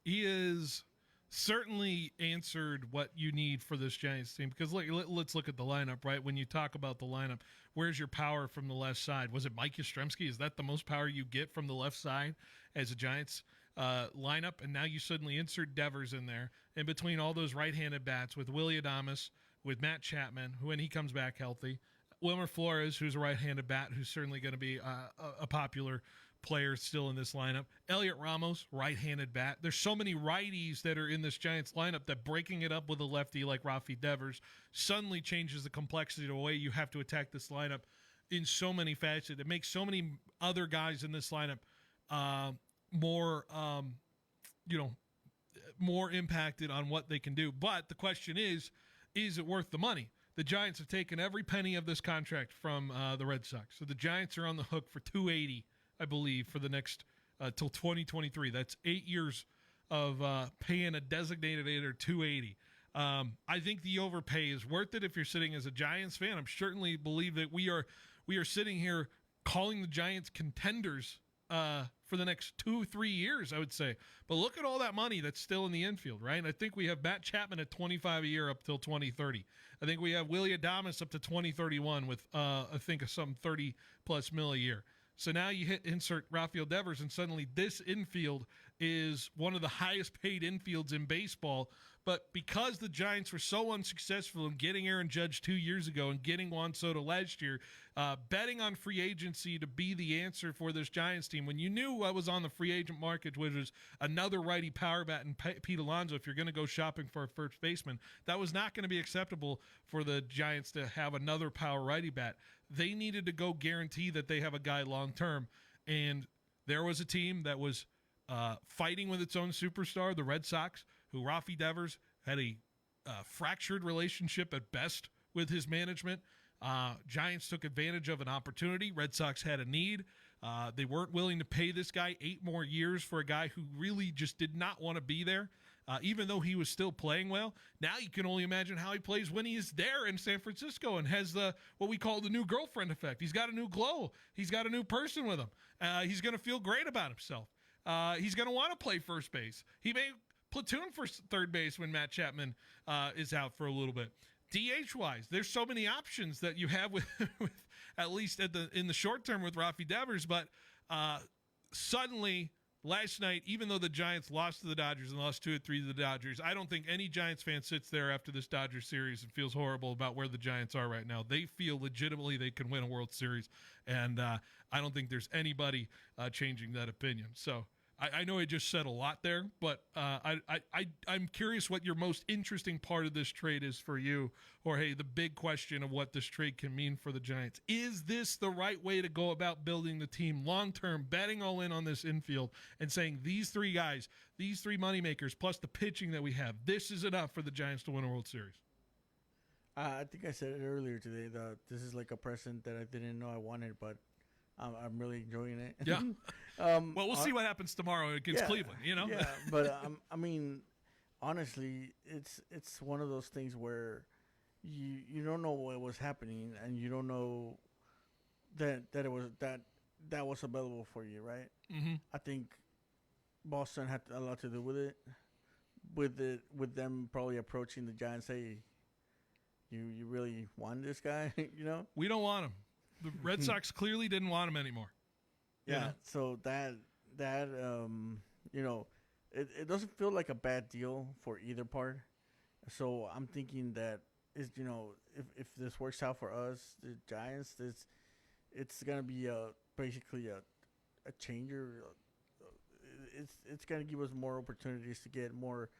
He is certainly answered what you need for this Giants team, because let's look at the lineup, right? When you talk about the lineup, where's your power from the left side? Was it Mike Yastrzemski? Is that the most power you get from the left side as a Giants lineup? And now you suddenly insert Devers in there. In between all those right-handed bats with Willie Adames, with Matt Chapman, who when he comes back healthy, Wilmer Flores, who's a right-handed bat, who's certainly going to be a popular players still in this lineup. Elliot Ramos, right-handed bat. There's so many righties that are in this Giants lineup that breaking it up with a lefty like Rafi Devers suddenly changes the complexity of the way you have to attack this lineup in so many facets. It makes so many other guys in this lineup more impacted on what they can do. But the question is it worth the money? The Giants have taken every penny of this contract from the Red Sox. So the Giants are on the hook for $280, I believe, for the next till 2023. That's 8 years of paying a designated hitter $280. I think the overpay is worth it if you're sitting as a Giants fan. I certainly believe that we are sitting here calling the Giants contenders for the next 2-3 years, I would say. But look at all that money that's still in the infield, right? I think we have Matt Chapman at $25 a year up till 2030. I think we have Willie Adames up to 2031 with, I think, some $30+ million a year. So now you insert Rafael Devers, and suddenly this infield is one of the highest paid infields in baseball. But because the Giants were so unsuccessful in getting Aaron Judge 2 years ago and getting Juan Soto last year, betting on free agency to be the answer for this Giants team, when you knew what was on the free agent market, which was another righty power bat and Pete Alonso, if you're going to go shopping for a first baseman, that was not going to be acceptable for the Giants to have another power righty bat. They needed to go guarantee that they have a guy long term. And there was a team that was fighting with its own superstar, the Red Sox, who Rafi Devers had a fractured relationship at best with his management. Giants took advantage of an opportunity. Red Sox had a need. They weren't willing to pay this guy 8 more years for a guy who really just did not want to be there, even though he was still playing well. Now you can only imagine how he plays when he is there in San Francisco and has what we call the new girlfriend effect. He's got a new glow. He's got a new person with him. He's going to feel great about himself. He's going to want to play first base. He may platoon for third base when Matt Chapman is out for a little bit. DH-wise, there's so many options that you have with at least in the short term with Rafi Devers, but suddenly last night, even though the Giants lost to the Dodgers and lost 2-3 to the Dodgers, I don't think any Giants fan sits there after this Dodgers series and feels horrible about where the Giants are right now. They feel legitimately they can win a World Series, and I don't think there's anybody changing that opinion. So I know I just said a lot there, but I'm curious what your most interesting part of this trade is for you, or hey, the big question of what this trade can mean for the Giants. Is this the right way to go about building the team long-term, betting all in on this infield and saying these 3 guys, these 3 moneymakers, plus the pitching that we have, this is enough for the Giants to win a World Series? I think I said it earlier today that this is like a present that I didn't know I wanted, but I'm really enjoying it. Yeah. Well, we'll see what happens tomorrow against Cleveland, you know? Yeah, but I mean, honestly, it's one of those things where you don't know what was happening, and you don't know that it was that was available for you, right? Mm-hmm. I think Boston had a lot to do with it, with them probably approaching the Giants, say, you really want this guy, you know? We don't want him. The Red Sox clearly didn't want him anymore. Yeah, you know? So that you know, it doesn't feel like a bad deal for either part. So I'm thinking that is, you know, if this works out for us, the Giants, it's gonna be basically a changer. It's gonna give us more opportunities to get more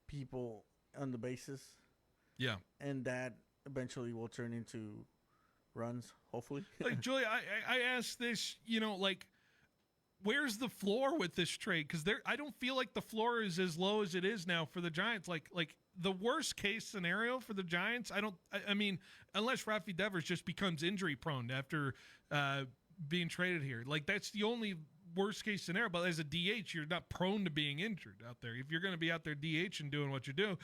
people on the bases. Yeah, and that eventually will turn into runs, hopefully. Like, Julia, I asked this, you know, like, where's the floor with this trade? Because I don't feel like the floor is as low as it is now for the Giants. Like the worst case scenario for the Giants, I mean, unless Rafi Devers just becomes injury prone after being traded here. Like, that's the only worst case scenario. But as a DH, you're not prone to being injured out there. If you're going to be out there DH and doing what you do,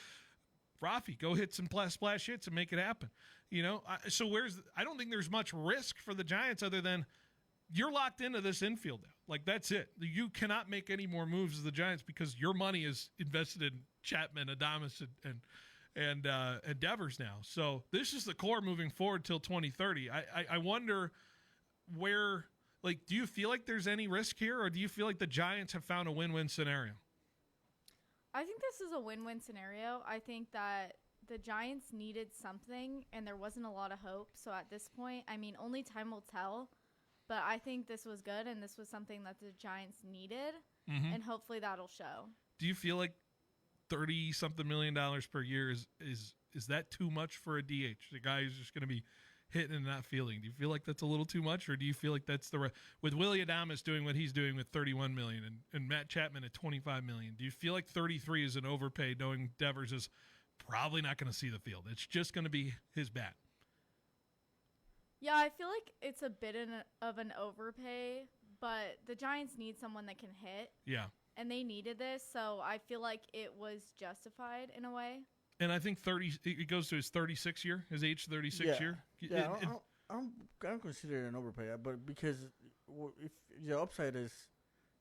Rafi, go hit some splash hits and make it happen. You know, so I don't think there's much risk for the Giants other than you're locked into this infield now. Like, that's it. You cannot make any more moves as the Giants because your money is invested in Chapman, Adames, and Devers now. So this is the core moving forward till 2030. I wonder where, like, do you feel like there's any risk here, or do you feel like the Giants have found a win-win scenario? I think this is a win-win scenario. I think that the Giants needed something, and there wasn't a lot of hope. So at this point, I mean, only time will tell. But I think this was good, and this was something that the Giants needed, and hopefully that'll show. Do you feel like $30-something million per year is that too much for a DH? The guy who's just going to be hitting and not fielding. Do you feel like that's a little too much, or do you feel like that's with Willie Adames doing what he's doing with $31 million and Matt Chapman at $25 million? Do you feel like 33 is an overpay, knowing Devers is probably not going to see the field? It's just going to be his bat. Yeah, I feel like it's a bit of an overpay, but the Giants need someone that can hit. Yeah. And they needed this, so I feel like it was justified in a way. And I think it goes to his 36 year, his age 36 year. Yeah, I don't consider it an overpay, but because if the upside is,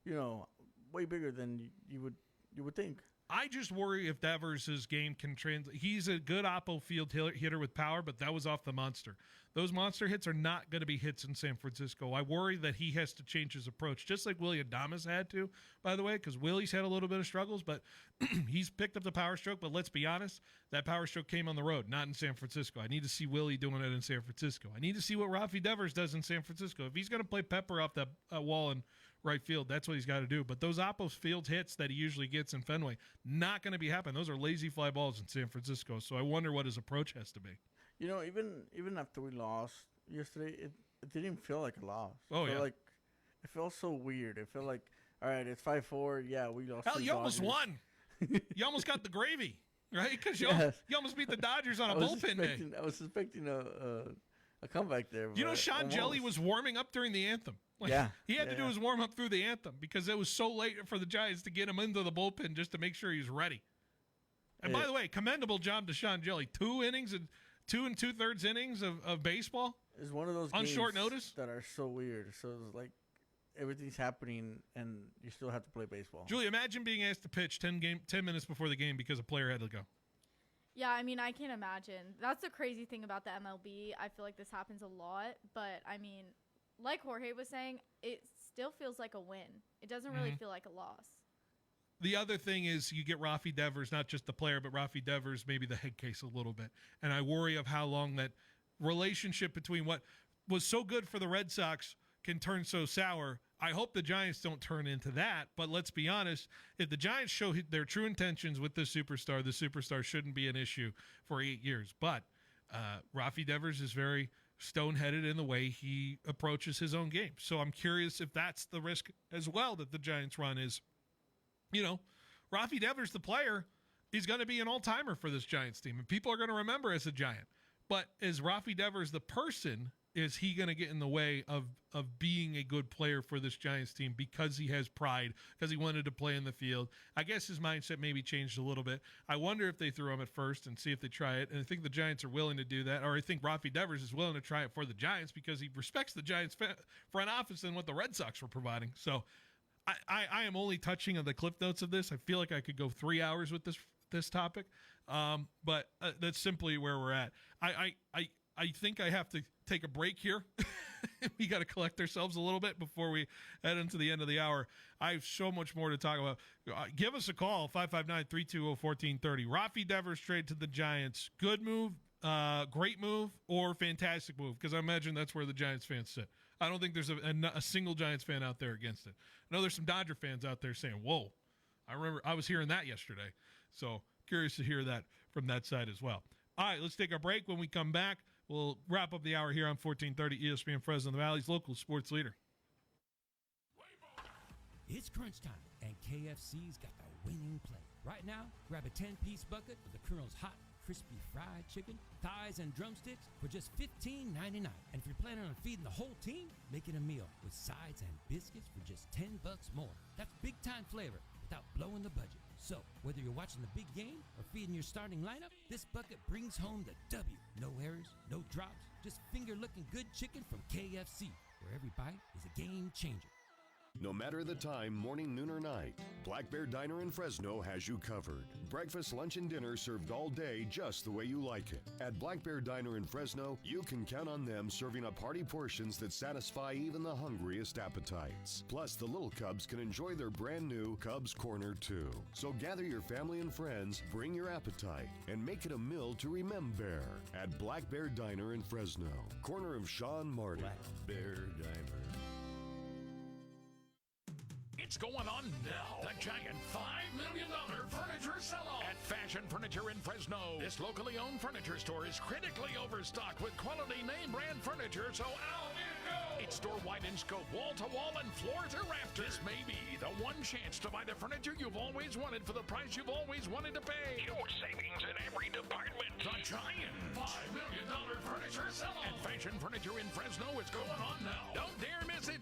way bigger than you would think. I just worry if Devers' game can translate. He's a good oppo field hitter with power, but that was off the monster. Those monster hits are not going to be hits in San Francisco. I worry that he has to change his approach, just like Willie Adames had to, by the way, because Willie's had a little bit of struggles, but he's picked up the power stroke. But let's be honest, that power stroke came on the road, not in San Francisco. I need to see Willie doing it in San Francisco. I need to see what Rafi Devers does in San Francisco. If he's going to play Pepper off that wall in right field, that's what he's got to do. But those oppo field hits that he usually gets in Fenway, not going to be happening. Those are lazy fly balls in San Francisco. So I wonder what his approach has to be. Even after we lost yesterday, it didn't feel like a loss. Oh, yeah. It felt so weird. It felt like, all right, it's 5-4. Yeah, we lost. Hell, you almost won. You almost got the gravy, right? Because you almost beat the Dodgers on a bullpen day. I was expecting a comeback there. Sean Jelly was warming up during the anthem. He had to do his warm-up through the anthem because it was so late for the Giants to get him into the bullpen just to make sure he was ready. And by the way, commendable job to Sean Jelly. 2 innings and 2 2/3 innings of baseball. It's one of those on games short notice that are so weird. So it's like everything's happening and you still have to play baseball. Julie, imagine being asked to pitch 10 minutes before the game because a player had to go. Yeah, I mean, I can't imagine. That's the crazy thing about the MLB. I feel like this happens a lot, but I mean, like Jorge was saying, it still feels like a win. It doesn't really feel like a loss. The other thing is you get Rafi Devers, not just the player, but Rafi Devers, maybe the head case a little bit. And I worry of how long that relationship between what was so good for the Red Sox can turn so sour. I hope the Giants don't turn into that. But let's be honest, if the Giants show their true intentions with the superstar shouldn't be an issue for 8 years. But Rafi Devers is very stone-headed in the way he approaches his own game. So I'm curious if that's the risk as well that the Giants run is, Rafi Devers, the player, is going to be an all-timer for this Giants team. And people are going to remember as a Giant. But is Rafi Devers the person, is he going to get in the way of being a good player for this Giants team because he has pride, because he wanted to play in the field? I guess his mindset maybe changed a little bit. I wonder if they threw him at first and see if they try it. And I think the Giants are willing to do that. Or I think Rafi Devers is willing to try it for the Giants because he respects the Giants front office and what the Red Sox were providing. So I am only touching on the cliff notes of this. I feel like I could go 3 hours with this topic. But that's simply where we're at. I think I have to take a break here. We got to collect ourselves a little bit before we head into the end of the hour. I have so much more to talk about. Give us a call, 559-320-1430. Rafi Devers trade to the Giants. Good move, great move, or fantastic move? Because I imagine that's where the Giants fans sit. I don't think there's a single Giants fan out there against it. I know there's some Dodger fans out there saying, whoa, I remember I was hearing that yesterday. So curious to hear that from that side as well. All right, let's take a break. When we come back, we'll wrap up the hour here on 1430 ESPN Fresno, the Valley's local sports leader. It's crunch time, and KFC's got the winning play. Right now, grab a 10-piece bucket of the Colonel's hot, crispy fried chicken, thighs, and drumsticks for just $15.99. And if you're planning on feeding the whole team, make it a meal with sides and biscuits for just $10 more. That's big-time flavor without blowing the budget. So, whether you're watching the big game or feeding your starting lineup, this bucket brings home the W. No errors, no drops, just finger-looking good chicken from KFC, where every bite is a game changer. No matter the time, morning, noon, or night, Black Bear Diner in Fresno has you covered. Breakfast, lunch, and dinner served all day just the way you like it. At Black Bear Diner in Fresno, you can count on them serving up hearty portions that satisfy even the hungriest appetites. Plus, the little Cubs can enjoy their brand new Cubs Corner too. So gather your family and friends, bring your appetite, and make it a meal to remember at Black Bear Diner in Fresno, corner of Shaw and Marty. Black Bear Diner. It's going on now. The giant $5 million furniture sell-off at Fashion Furniture in Fresno. This locally owned furniture store is critically overstocked with quality name brand furniture, so out it goes. It's store-wide in scope, wall-to-wall, and floor-to-rafters. This may be the one chance to buy the furniture you've always wanted for the price you've always wanted to pay. Huge savings in every department. The giant $5 million furniture sell-off at Fashion Furniture in Fresno is going on now. Don't dare miss it.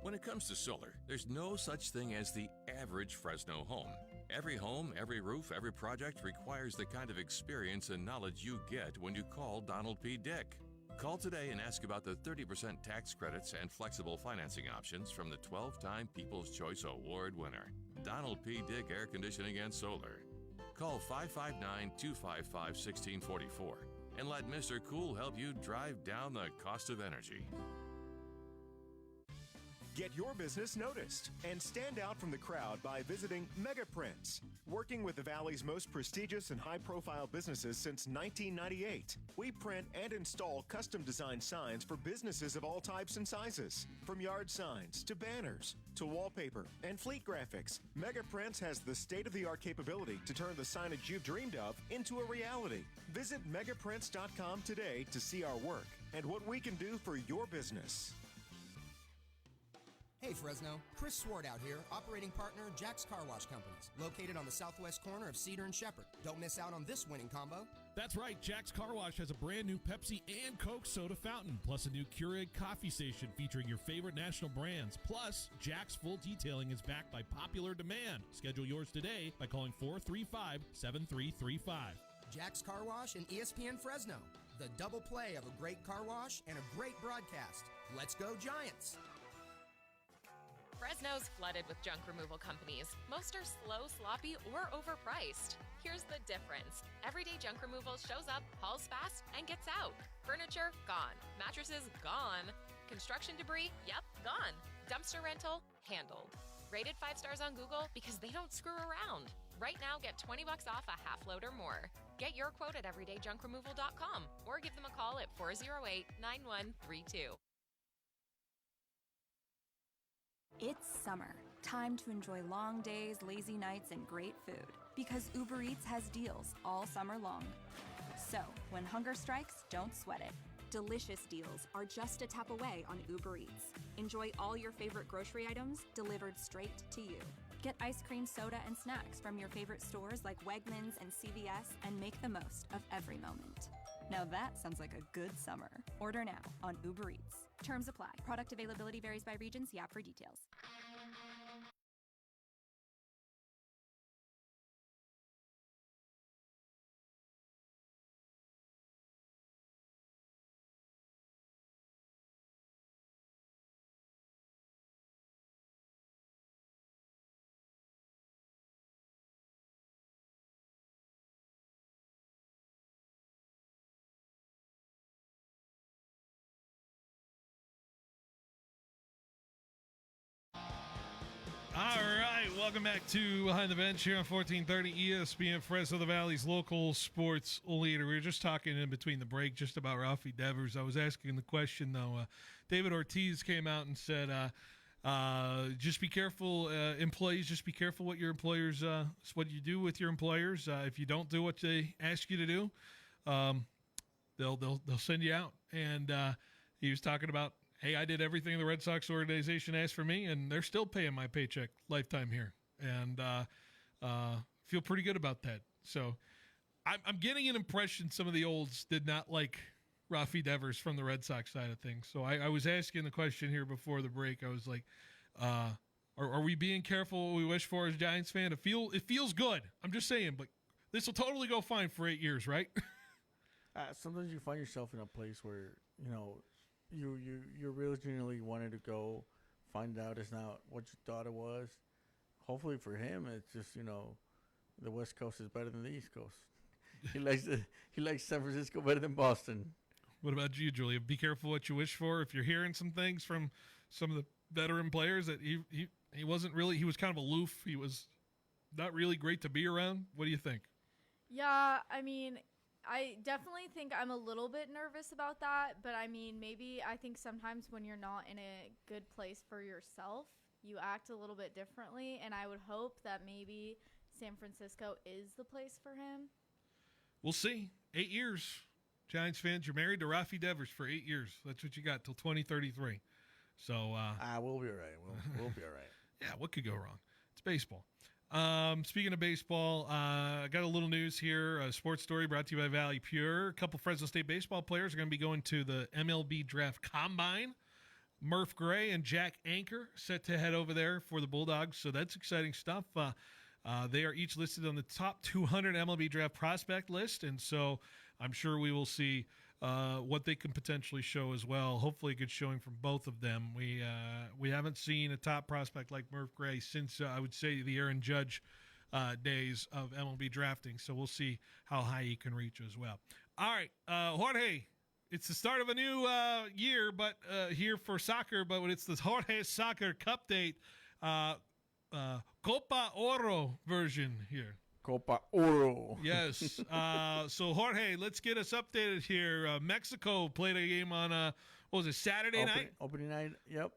When it comes to solar, there's no such thing as the average Fresno home. Every home, every roof, every project requires the kind of experience and knowledge you get when you call Donald P. Dick. Call today and ask about the 30% tax credits and flexible financing options from the 12-time People's Choice Award winner, Donald P. Dick Air Conditioning and Solar. Call 559-255-1644 and let Mr. Cool help you drive down the cost of energy. Get your business noticed and stand out from the crowd by visiting MegaPrints. Working with the Valley's most prestigious and high-profile businesses since 1998, we print and install custom-designed signs for businesses of all types and sizes. From yard signs to banners to wallpaper and fleet graphics, MegaPrints has the state-of-the-art capability to turn the signage you've dreamed of into a reality. Visit megaprints.com today to see our work and what we can do for your business. Hey Fresno, Chris Swart out here, operating partner Jack's Car Wash Companies, located on the southwest corner of Cedar and Shepherd. Don't miss out on this winning combo. That's right, Jack's Car Wash has a brand new Pepsi and Coke soda fountain, plus a new Keurig coffee station featuring your favorite national brands. Plus, Jack's full detailing is backed by popular demand. Schedule yours today by calling 435-7335. Jack's Car Wash and ESPN Fresno, the double play of a great car wash and a great broadcast. Let's go Giants! Fresno's flooded with junk removal companies. Most are slow, sloppy, or overpriced. Here's the difference. Everyday Junk Removal shows up, hauls fast, and gets out. Furniture, gone. Mattresses, gone. Construction debris, yep, gone. Dumpster rental, handled. Rated 5 stars on Google because they don't screw around. Right now, get $20 off a half load or more. Get your quote at everydayjunkremoval.com or give them a call at 408-9132. It's summer. Time to enjoy long days, lazy nights, and great food. Because Uber Eats has deals all summer long. So, when hunger strikes, don't sweat it. Delicious deals are just a tap away on Uber Eats. Enjoy all your favorite grocery items delivered straight to you. Get ice cream, soda, and snacks from your favorite stores like Wegmans and CVS and make the most of every moment. Now that sounds like a good summer. Order now on Uber Eats. Terms apply. Product availability varies by region. See app for details. All right, welcome back to Behind the Bench here on 1430 ESPN Fresno, the Valley's local sports leader. We were just talking in between the break just about Ralphie Devers. I was asking the question, though. David Ortiz came out and said, just be careful, employees, just be careful what your employers, what you do with your employers. If you don't do what they ask you to do, they'll send you out. And he was talking about, hey, I did everything the Red Sox organization asked for me, and they're still paying my paycheck lifetime here. And feel pretty good about that. So I'm getting an impression some of the olds did not like Rafi Devers from the Red Sox side of things. So I was asking the question here before the break. I was like, are we being careful what we wish for as Giants fan? It feels good. I'm just saying, but this will totally go fine for 8 years, right? Sometimes you find yourself in a place where, you originally wanted to go, find out it's not what you thought it was. Hopefully for him, it's just, the West Coast is better than the East Coast. He likes San Francisco better than Boston. What about you, Julia? Be careful what you wish for. If you're hearing some things from some of the veteran players that he wasn't really, he was kind of aloof. He was not really great to be around. What do you think? Yeah, I mean, I definitely think I'm a little bit nervous about that, but I mean, maybe I think sometimes when you're not in a good place for yourself, you act a little bit differently, and I would hope that maybe San Francisco is the place for him. We'll see. 8 years. Giants fans, you're married to Rafi Devers for 8 years. That's what you got till 2033. So we'll be all right. We'll be all right. Yeah, what could go wrong? It's baseball. Speaking of baseball, I got a little news here. A sports story brought to you by Valley Pure. A couple Fresno State baseball players are going to be going to the MLB Draft Combine. Murph Gray and Jack Anchor set to head over there for the Bulldogs, so that's exciting stuff. They are each listed on the top 200 MLB Draft prospect list, and so I'm sure we will see what they can potentially show as well. Hopefully a good showing from both of them. We haven't seen a top prospect like Murph Gray since, I would say, the Aaron Judge days of MLB drafting, so we'll see how high he can reach as well. All right, Jorge, it's the start of a new year, but here for soccer, but it's the Jorge Soccer Cup date, Copa Oro version here. Copa Oro. Yes. So, Jorge, let's get us updated here. Mexico played a game on, what was it, Saturday night? Opening night, yep.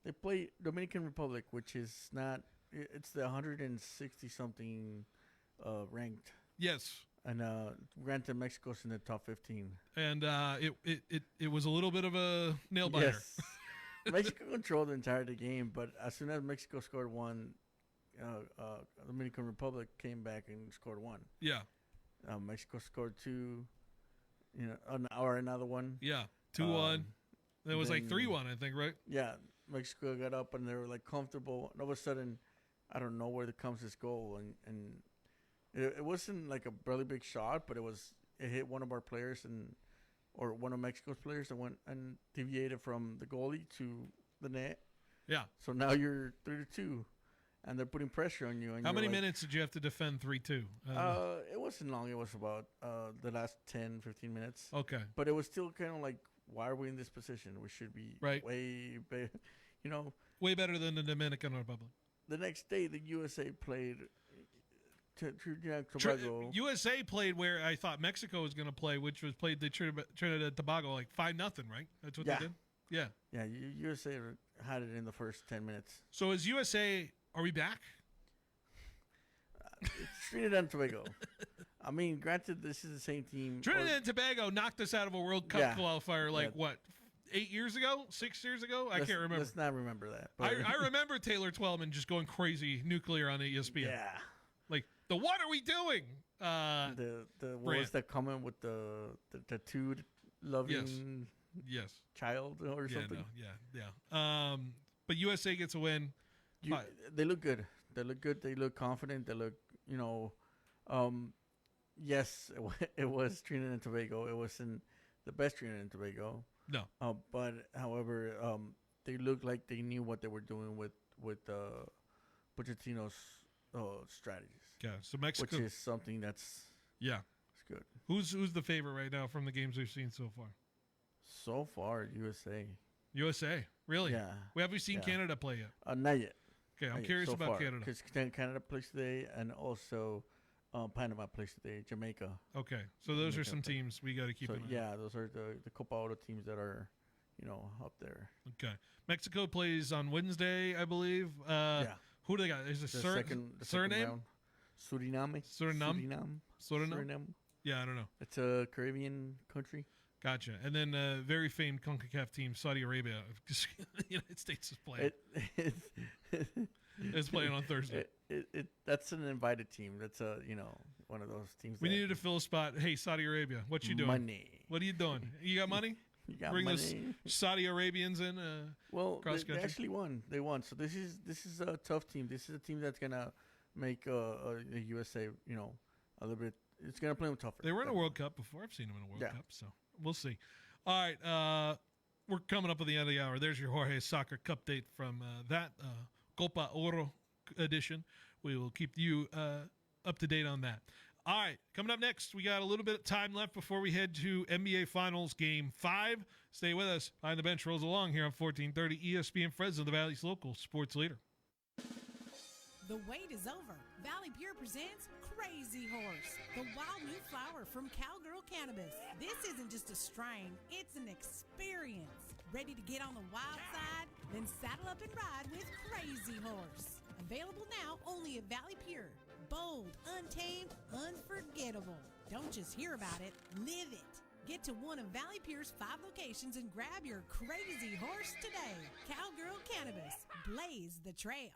They play Dominican Republic, which is not, it's the 160-something ranked. Yes. And granted, Mexico's in the top 15. And it was a little bit of a nail-biter. Yes. Mexico controlled the entire game, but as soon as Mexico scored one, Dominican Republic came back and scored one. Yeah. Mexico scored two, or another one. Yeah, 2-1. It was like 3-1, I think, right? Yeah, Mexico got up and they were like comfortable. And all of a sudden, I don't know where comes this goal, and it wasn't like a really big shot, but it hit one of our players or one of Mexico's players that went and deviated from the goalie to the net. Yeah. So now you're 3-2. And they're putting pressure on you. And how many minutes did you have to defend 3-2? It wasn't long. It was about the last 10, 15 minutes. Okay. But it was still kind of like, why are we in this position? We should be way better, way better than the Dominican Republic. The next day, the USA played Trinidad and Tobago. USA played where I thought Mexico was going to play, which was played the Trinidad and Tobago like 5-0, right? That's what they did? Yeah. Yeah, USA had it in the first 10 minutes. So is USA... Are we back? It's Trinidad and Tobago. I mean, granted, this is the same team. Trinidad and Tobago knocked us out of a World Cup qualifier what, 8 years ago? 6 years ago? I can't remember. Let's not remember that. I remember Taylor Twellman just going crazy nuclear on ESPN. Yeah. Like, what are we doing? What was that comment with the tattooed loving child or something? Yeah. But USA gets a win. They look good. They look good. They look confident. They look, yes, it was Trinidad and Tobago. It wasn't the best Trinidad and Tobago. No. But, however, they looked like they knew what they were doing with Pochettino's strategies. Yeah, so Mexico. Which is something that's it's good. Who's the favorite right now from the games we've seen so far? So far, USA. USA? Really? Yeah. Have we seen Canada play yet? Not yet. Okay, I'm curious about Canada. Because Canada plays today, and also Panama plays today, Jamaica. Okay, so those are some teams we got to keep an eye on. Yeah, those are the Copa Oro teams that are, up there. Okay. Mexico plays on Wednesday, I believe. Who do they got? Is it Suriname? Suriname? Yeah, I don't know. It's a Caribbean country. Gotcha. And then very famed CONCACAF team, Saudi Arabia. The United States is playing. It's playing on Thursday. That's an invited team. That's one of those teams. We needed to fill a spot. Hey, Saudi Arabia, what you doing? Money. What are you doing? You got money? You got Bring money. those Saudi Arabians in. They actually won. They won. So this is a tough team. This is a team that's gonna make the USA, a little bit. It's gonna play them tougher. They were in a World Cup before. I've seen them in a World Cup, so we'll see. All right, we're coming up at the end of the hour. There's your Jorge Soccer Cup date from that Copa Oro edition. We will keep you up to date on that. All right, coming up next, we got a little bit of time left before we head to NBA Finals Game 5. Stay with us. Behind the Bench rolls along here on 1430 ESPN Fresno, the Valley's local sports leader. The wait is over. Valley Pure presents Crazy Horse, the wild new flower from Cowgirl Cannabis. This isn't just a strain, it's an experience. Ready to get on the wild side? Then saddle up and ride with Crazy Horse. Available now only at Valley Pure. Bold, untamed, unforgettable. Don't just hear about it, live it. Get to one of Valley Pure's 5 locations and grab your Crazy Horse today. Cowgirl Cannabis. Blaze the trail.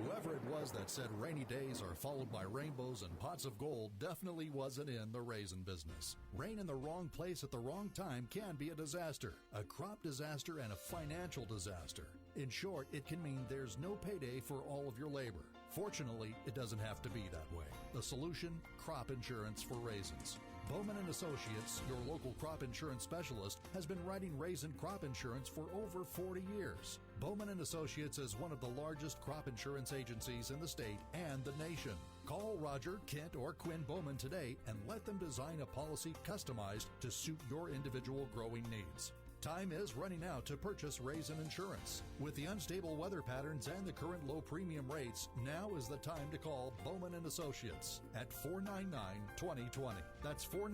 Whoever it was that said rainy days are followed by rainbows and pots of gold definitely wasn't in the raisin business. Rain in the wrong place at the wrong time can be a disaster, a crop disaster and a financial disaster. In short, it can mean there's no payday for all of your labor. Fortunately, it doesn't have to be that way. The solution? Crop insurance for raisins. Bowman & Associates, your local crop insurance specialist, has been writing raisin crop insurance for over 40 years. Bowman & Associates is one of the largest crop insurance agencies in the state and the nation. Call Roger, Kent, or Quinn Bowman today and let them design a policy customized to suit your individual growing needs. Time is running out to purchase raisin insurance. With the unstable weather patterns and the current low premium rates, now is the time to call Bowman & Associates at 499-2020. That's 499-2020.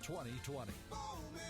Bowman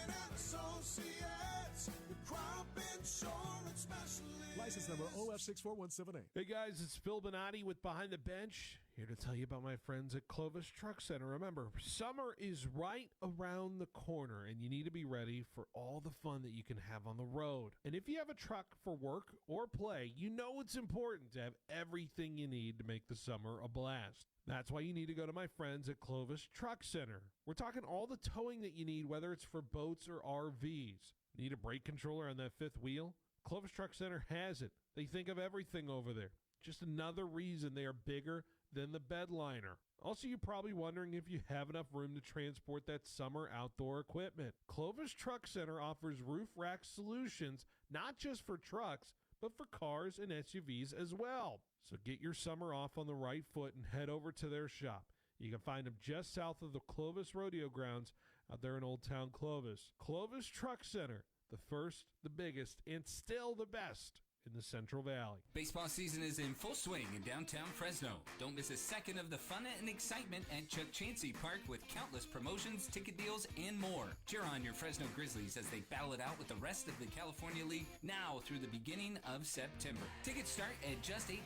& Associates, the crop insurance specialist. License number OF64178. Hey guys, it's Phil Benotti with Behind the Bench, here to tell you about my friends at Clovis Truck Center. Remember, summer is right around the corner, and you need to be ready for all the fun that you can have on the road. And if you have a truck for work or play, you know it's important to have everything you need to make the summer a blast. That's why you need to go to my friends at Clovis Truck Center. We're talking all the towing that you need, whether it's for boats or RVs. Need a brake controller on that fifth wheel? Clovis Truck Center has it. They think of everything over there. Just another reason they are bigger than the bedliner. Also, you're probably wondering if you have enough room to transport that summer outdoor equipment. Clovis Truck Center offers roof rack solutions, not just for trucks, but for cars and SUVs as well. So get your summer off on the right foot and head over to their shop. You can find them just south of the Clovis Rodeo Grounds out there in Old Town Clovis. Clovis Truck Center, the first, the biggest, and still the best in the Central Valley. Baseball season is in full swing in downtown Fresno. Don't miss a second of the fun and excitement at Chuck Chansey Park with countless promotions, ticket deals, and more. Cheer on your Fresno Grizzlies as they battle it out with the rest of the California League now through the beginning of September. Tickets start at just $8,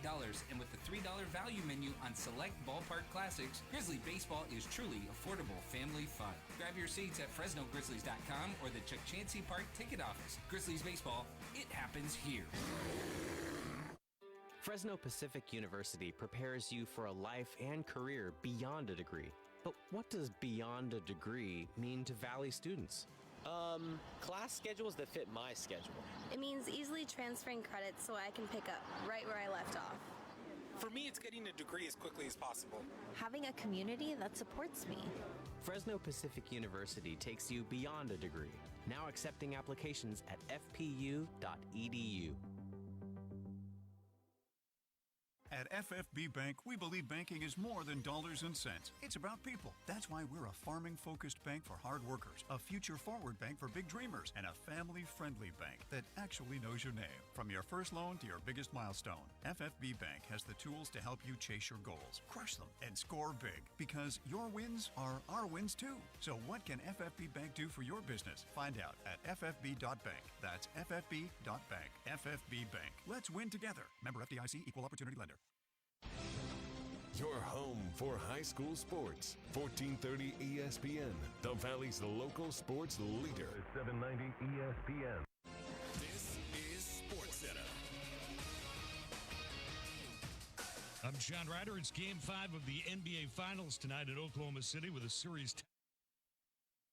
and with the $3 value menu on select ballpark classics, Grizzly baseball is truly affordable family fun. Grab your seats at FresnoGrizzlies.com or the Chuck Chansey Park ticket office. Grizzlies baseball, it happens here. Fresno Pacific University prepares you for a life and career beyond a degree. But what does beyond a degree mean to Valley students? Class schedules that fit my schedule. It means easily transferring credits so I can pick up right where I left off. For me, it's getting a degree as quickly as possible. Having a community that supports me. Fresno Pacific University takes you beyond a degree. Now accepting applications at fpu.edu. At FFB Bank, we believe banking is more than dollars and cents. It's about people. That's why we're a farming-focused bank for hard workers, a future-forward bank for big dreamers, and a family-friendly bank that actually knows your name. From your first loan to your biggest milestone, FFB Bank has the tools to help you chase your goals, crush them, and score big. Because your wins are our wins too. So what can FFB Bank do for your business? Find out at ffb.bank. That's ffb.bank. FFB Bank. Let's win together. Member FDIC, Equal Opportunity Lender. Your home for high school sports. 1430 ESPN, the Valley's local sports leader. 790 ESPN. This is SportsCenter. I'm John Ryder. It's Game 5 of the NBA Finals tonight at Oklahoma City with a series.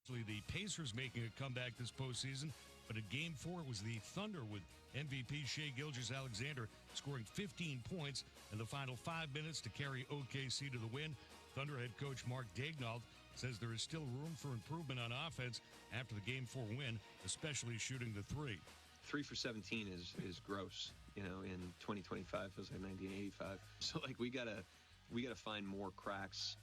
The Pacers making a comeback this postseason, but at Game 4 it was the Thunder with MVP Shai Gilgeous-Alexander scoring 15 points in the final 5 minutes to carry OKC to the win. Thunder head coach Mark Daigneault says there is still room for improvement on offense after the Game 4 win, especially shooting the three. 3 for 17 is gross. You know, in 2025 feels like 1985. So like we gotta find more cracks.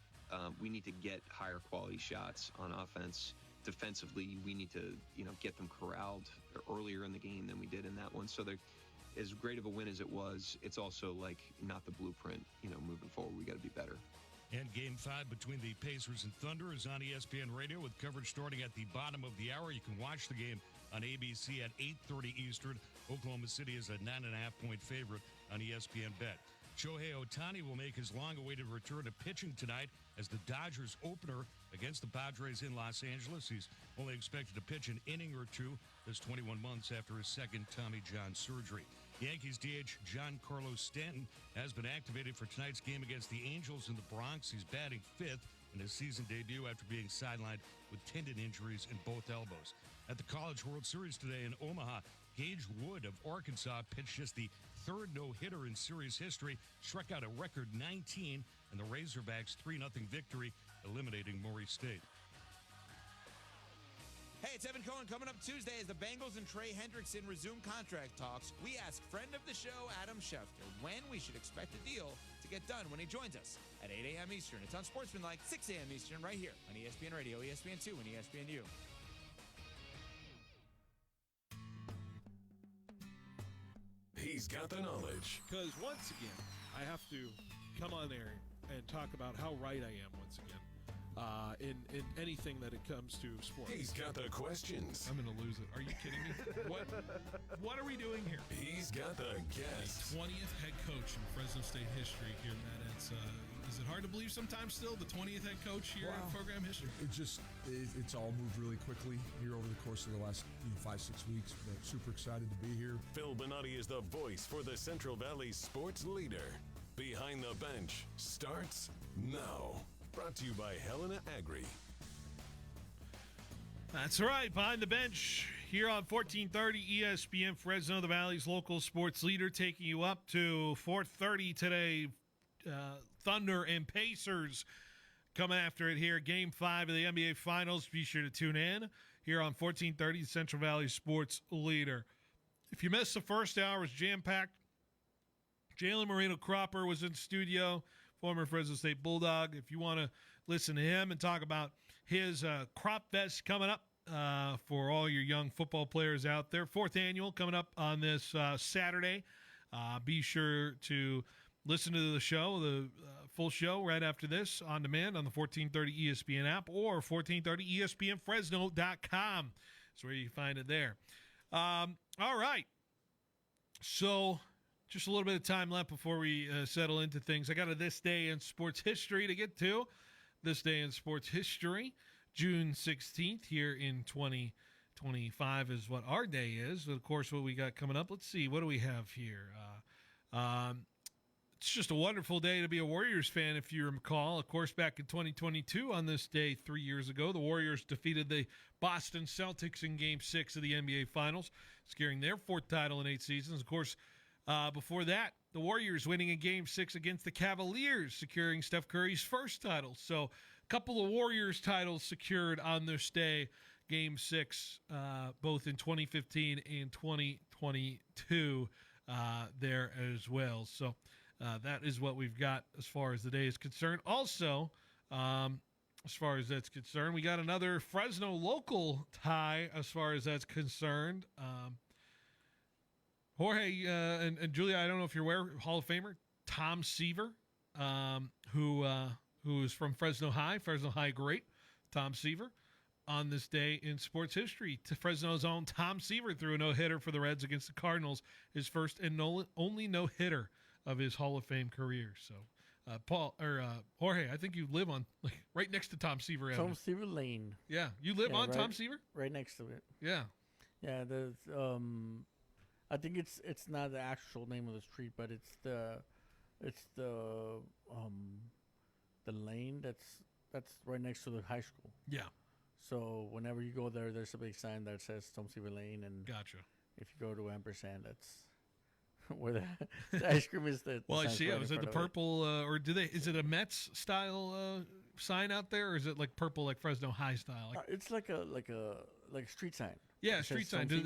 We need to get higher quality shots on offense. Defensively, we need to, get them corralled earlier in the game than we did in that one. So as great of a win as it was, it's also like not the blueprint. Moving forward, we got to be better. And Game 5 between the Pacers and Thunder is on ESPN Radio with coverage starting at the bottom of the hour. You can watch the game on ABC at 8:30 Eastern. Oklahoma City is a 9.5-point favorite on ESPN Bet. Shohei Ohtani will make his long-awaited return to pitching tonight as the Dodgers opener against the Padres in Los Angeles. He's only expected to pitch an inning or two. This 21 months after his second Tommy John surgery. Yankees DH Giancarlo Stanton has been activated for tonight's game against the Angels in the Bronx. He's batting fifth in his season debut after being sidelined with tendon injuries in both elbows. At the College World Series today in Omaha, Gage Wood of Arkansas pitched just the third no-hitter in series history, struck out a record 19, and the Razorbacks' 3-0 victory, eliminating Murray State. Hey, it's Evan Cohen. Coming up Tuesday as the Bengals and Trey Hendrickson resume contract talks, we ask friend of the show, Adam Schefter, when we should expect the deal to get done when he joins us at 8 a.m. Eastern. It's on Sportsmanlike, 6 a.m. Eastern, right here on ESPN Radio, ESPN2, and ESPNU. He's got the knowledge. Because once again, I have to come on there and talk about how right I am once again. In anything that it comes to sports. He's got the questions. I'm going to lose it. Are you kidding me? What are we doing here? He's got the guests. 20th head coach in Fresno State history here, Matt. Is it hard to believe sometimes still, the 20th head coach here in program history? It's all moved really quickly here over the course of the last 5-6 weeks. But super excited to be here. Phil Benotti is the voice for the Central Valley sports leader. Behind the Bench starts now. Brought to you by Helena Agri. That's right. Behind the Bench here on 1430 ESPN Fresno, the Valley's local sports leader, taking you up to 4:30 today. Thunder and Pacers coming after it here. Game 5 of the NBA Finals. Be sure to tune in here on 1430, Central Valley sports leader. If you missed the first hour, it was jam-packed. Jalen Moreno-Cropper was in studio, former Fresno State Bulldog. If you want to listen to him and talk about his Crop Fest coming up for all your young football players out there, 4th annual coming up on this Saturday. Be sure to listen to the show, the full show right after this on demand on the 1430 ESPN app or 1430ESPNFresno.com. That's where you find it there. All right. So just a little bit of time left before we settle into things. I got a This Day in Sports History to get to. This Day in Sports History, June 16th here in 2025 is what our day is. Of course, what we got coming up. Let's see. What do we have here? It's just a wonderful day to be a Warriors fan, if you recall. Of course, back in 2022 on this day 3 years ago, the Warriors defeated the Boston Celtics in Game 6 of the NBA Finals, securing their 4th title in 8 seasons. Of course, before that, the Warriors winning in Game 6 against the Cavaliers, securing Steph Curry's 1st title. So a couple of Warriors titles secured on this day, Game 6, both in 2015 and 2022 there as well. So that is what we've got as far as the day is concerned. Also, as far as that's concerned, we got another Fresno local tie as far as that's concerned. Jorge and Julia, I don't know if you're aware, Hall of Famer Tom Seaver, who is from Fresno High great, Tom Seaver, on this day in sports history. To Fresno's own Tom Seaver threw a no-hitter for the Reds against the Cardinals, his first and only no-hitter of his Hall of Fame career. So, Jorge, I think you live on right next to Tom Seaver Avenue. Tom Seaver Lane. Yeah, you live on Tom Seaver? Right next to it. Yeah. Yeah, there's I think it's not the actual name of the street, but it's the lane that's right next to the high school. Yeah. So whenever you go there, there's a big sign that says Tom Seaver Lane, and gotcha. If you go to Ampersand, that's where the ice cream is. Well, I see. Is it the purple, or is it a Mets style sign out there, or is it like purple, like Fresno High style? It's like a street sign. Yeah, street sign. Do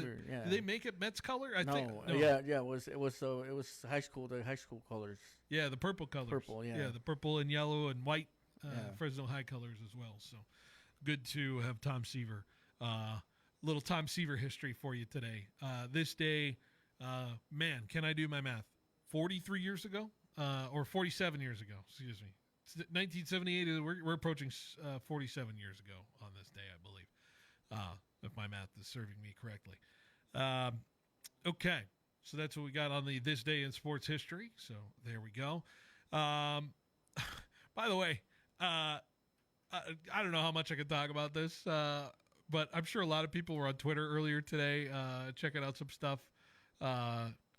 they make it Mets color? I think. No. Yeah. It was high school. The high school colors. Yeah, the purple colors. Purple. Yeah. Yeah, the purple and yellow and white Fresno High colors as well. So good to have Tom Seaver. Little Tom Seaver history for you today. This day Man, can I do my math? 43 years ago, or 47 years ago, excuse me. 1978, we're approaching 47 years ago on this day, I believe, if my math is serving me correctly. Okay, so that's what we got on the This Day in Sports History. So there we go. By the way, I don't know how much I can talk about this, but I'm sure a lot of people were on Twitter earlier today checking out some stuff.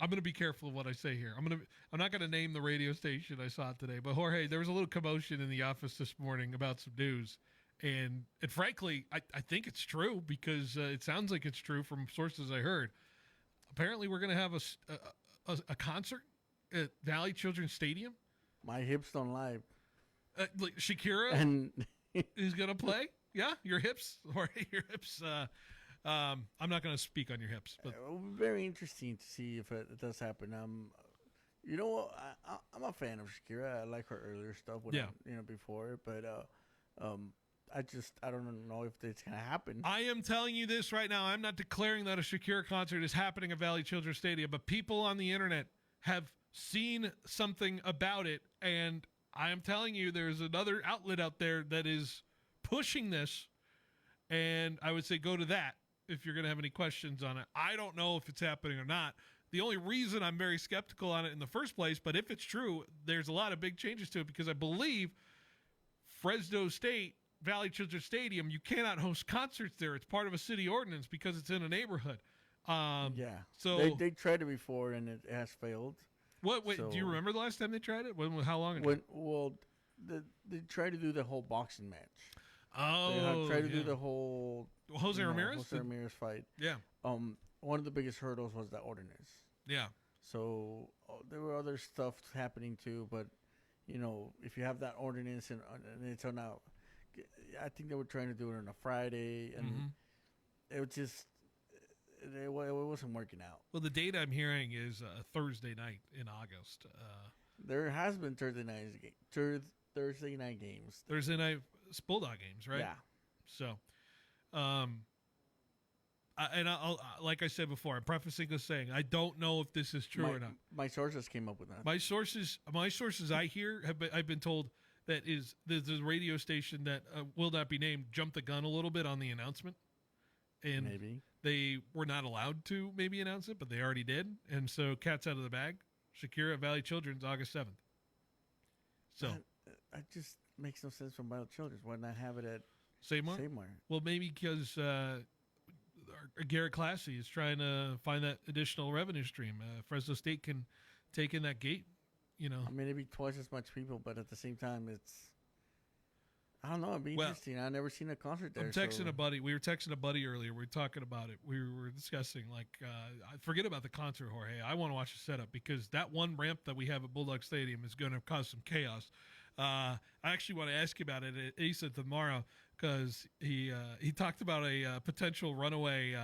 I'm going to be careful of what I say here. I'm not going to name the radio station I saw today, but Jorge, there was a little commotion in the office this morning about some news, and frankly, I think it's true because it sounds like it's true from sources I heard. Apparently, we're going to have a concert at Valley Children's Stadium. My hips don't lie. Like Shakira and is going to play. Yeah, your hips, Jorge, your hips. I'm not going to speak on your hips, but it will be very interesting to see if it does happen. You know what? I'm a fan of Shakira. I like her earlier stuff. Before, but I don't know if it's going to happen. I am telling you this right now. I'm not declaring that a Shakira concert is happening at Valley Children's Stadium, but people on the internet have seen something about it, and I am telling you there's another outlet out there that is pushing this, and I would say go to that if you're going to have any questions on it. I don't know if it's happening or not. The only reason I'm very skeptical on it in the first place, but if it's true, there's a lot of big changes to it because I believe Fresno State, Valley Children's Stadium, you cannot host concerts there. It's part of a city ordinance because it's in a neighborhood. So they tried it before and it has failed. Wait, do you remember the last time they tried it? How long ago? They tried to do the whole boxing match. Oh, they tried to do the whole Jose Ramirez fight. Yeah. One of the biggest hurdles was the ordinance. Yeah. So there were other stuff happening too, but if you have that ordinance and it's on out, I think they were trying to do it on a Friday, and it was just it wasn't working out. Well, the date I'm hearing is Thursday night in August. There has been Thursday night games. Thursday night Bulldog games, right? Yeah. So, I'll like I said before, I'm prefacing this saying I don't know if this is true or not. My sources came up with that. My sources I hear I've been told that is the radio station that will not be named jumped the gun a little bit on the announcement, and maybe they were not allowed to maybe announce it, but they already did, and so cat's out of the bag. Shakira at Valley Children's August 7th. So it just makes no sense from Valley Children's. Why not have it at Seymour? Well, maybe because Garrett Classy is trying to find that additional revenue stream. Fresno State can take in that gate. I mean, it'd be twice as much people, but at the same time, I don't know. It'd be interesting. I've never seen a concert there. I'm texting a buddy. We were texting a buddy earlier. We were talking about it. We were discussing, forget about the concert, Jorge. I want to watch the setup because that one ramp that we have at Bulldog Stadium is going to cause some chaos. I actually want to ask you about it at ASA tomorrow because he talked about a potential runaway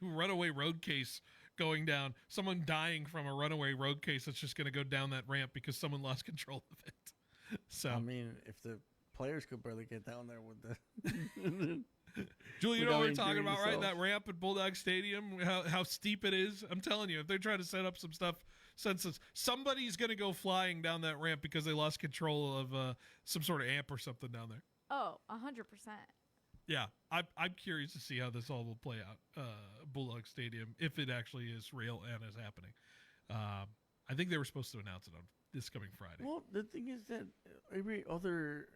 runaway road case going down, someone dying from a runaway road case that's just going to go down that ramp because someone lost control of it. So I mean, if the players could barely get down there with the Julie, you know what we're talking about, right? That ramp at Bulldog Stadium, how steep it is. I'm telling you, if they're trying to set up some stuff, somebody's going to go flying down that ramp because they lost control of some sort of amp or something down there. Oh, 100%. Yeah, I'm curious to see how this all will play out. Bulldog Stadium, if it actually is real and is happening. I think they were supposed to announce it on this coming Friday. Well, the thing is that every other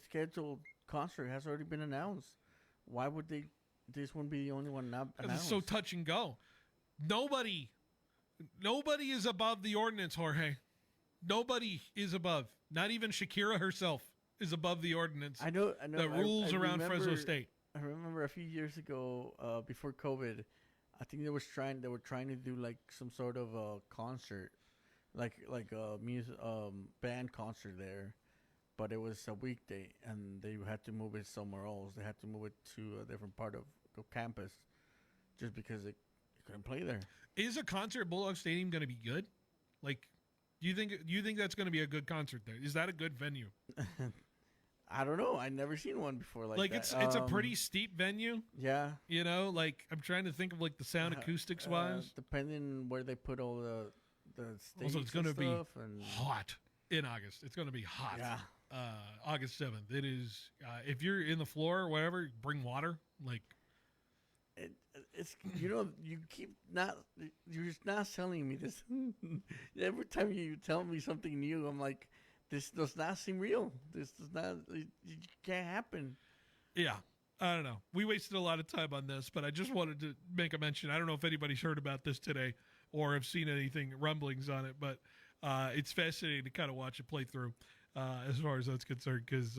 scheduled concert has already been announced. Why would this one be the only one not announced? It's so touch and go. Nobody is above the ordinance, Jorge. Nobody is above. Not even Shakira herself is above the ordinance. I know. The rules around Fresno State. I remember a few years ago, before COVID, I think they were trying to do like some sort of a concert, like a music band concert there, but it was a weekday and they had to move it somewhere else. They had to move it to a different part of campus, just because it couldn't play there. Is a concert at Bulldog Stadium going to be good? Like, do you think that's going to be a good concert there? Is that a good venue? I don't know. I never seen one before like that. It's a pretty steep venue. Yeah. You know, like I'm trying to think of like the sound acoustics wise. Depending on where they put all the stages. Also, it's going to be and hot in August. It's going to be hot. Yeah. August 7th. It is. If you're in the floor or whatever, bring water. Like it's you you're just not selling me this. Every time you tell me something new, I'm like, this does not seem real. This does not. It can't happen. Yeah. I don't know. We wasted a lot of time on this, but I just wanted to make a mention. I don't know if anybody's heard about this today or have seen anything rumblings on it, but it's fascinating to kind of watch it play through as far as that's concerned. Because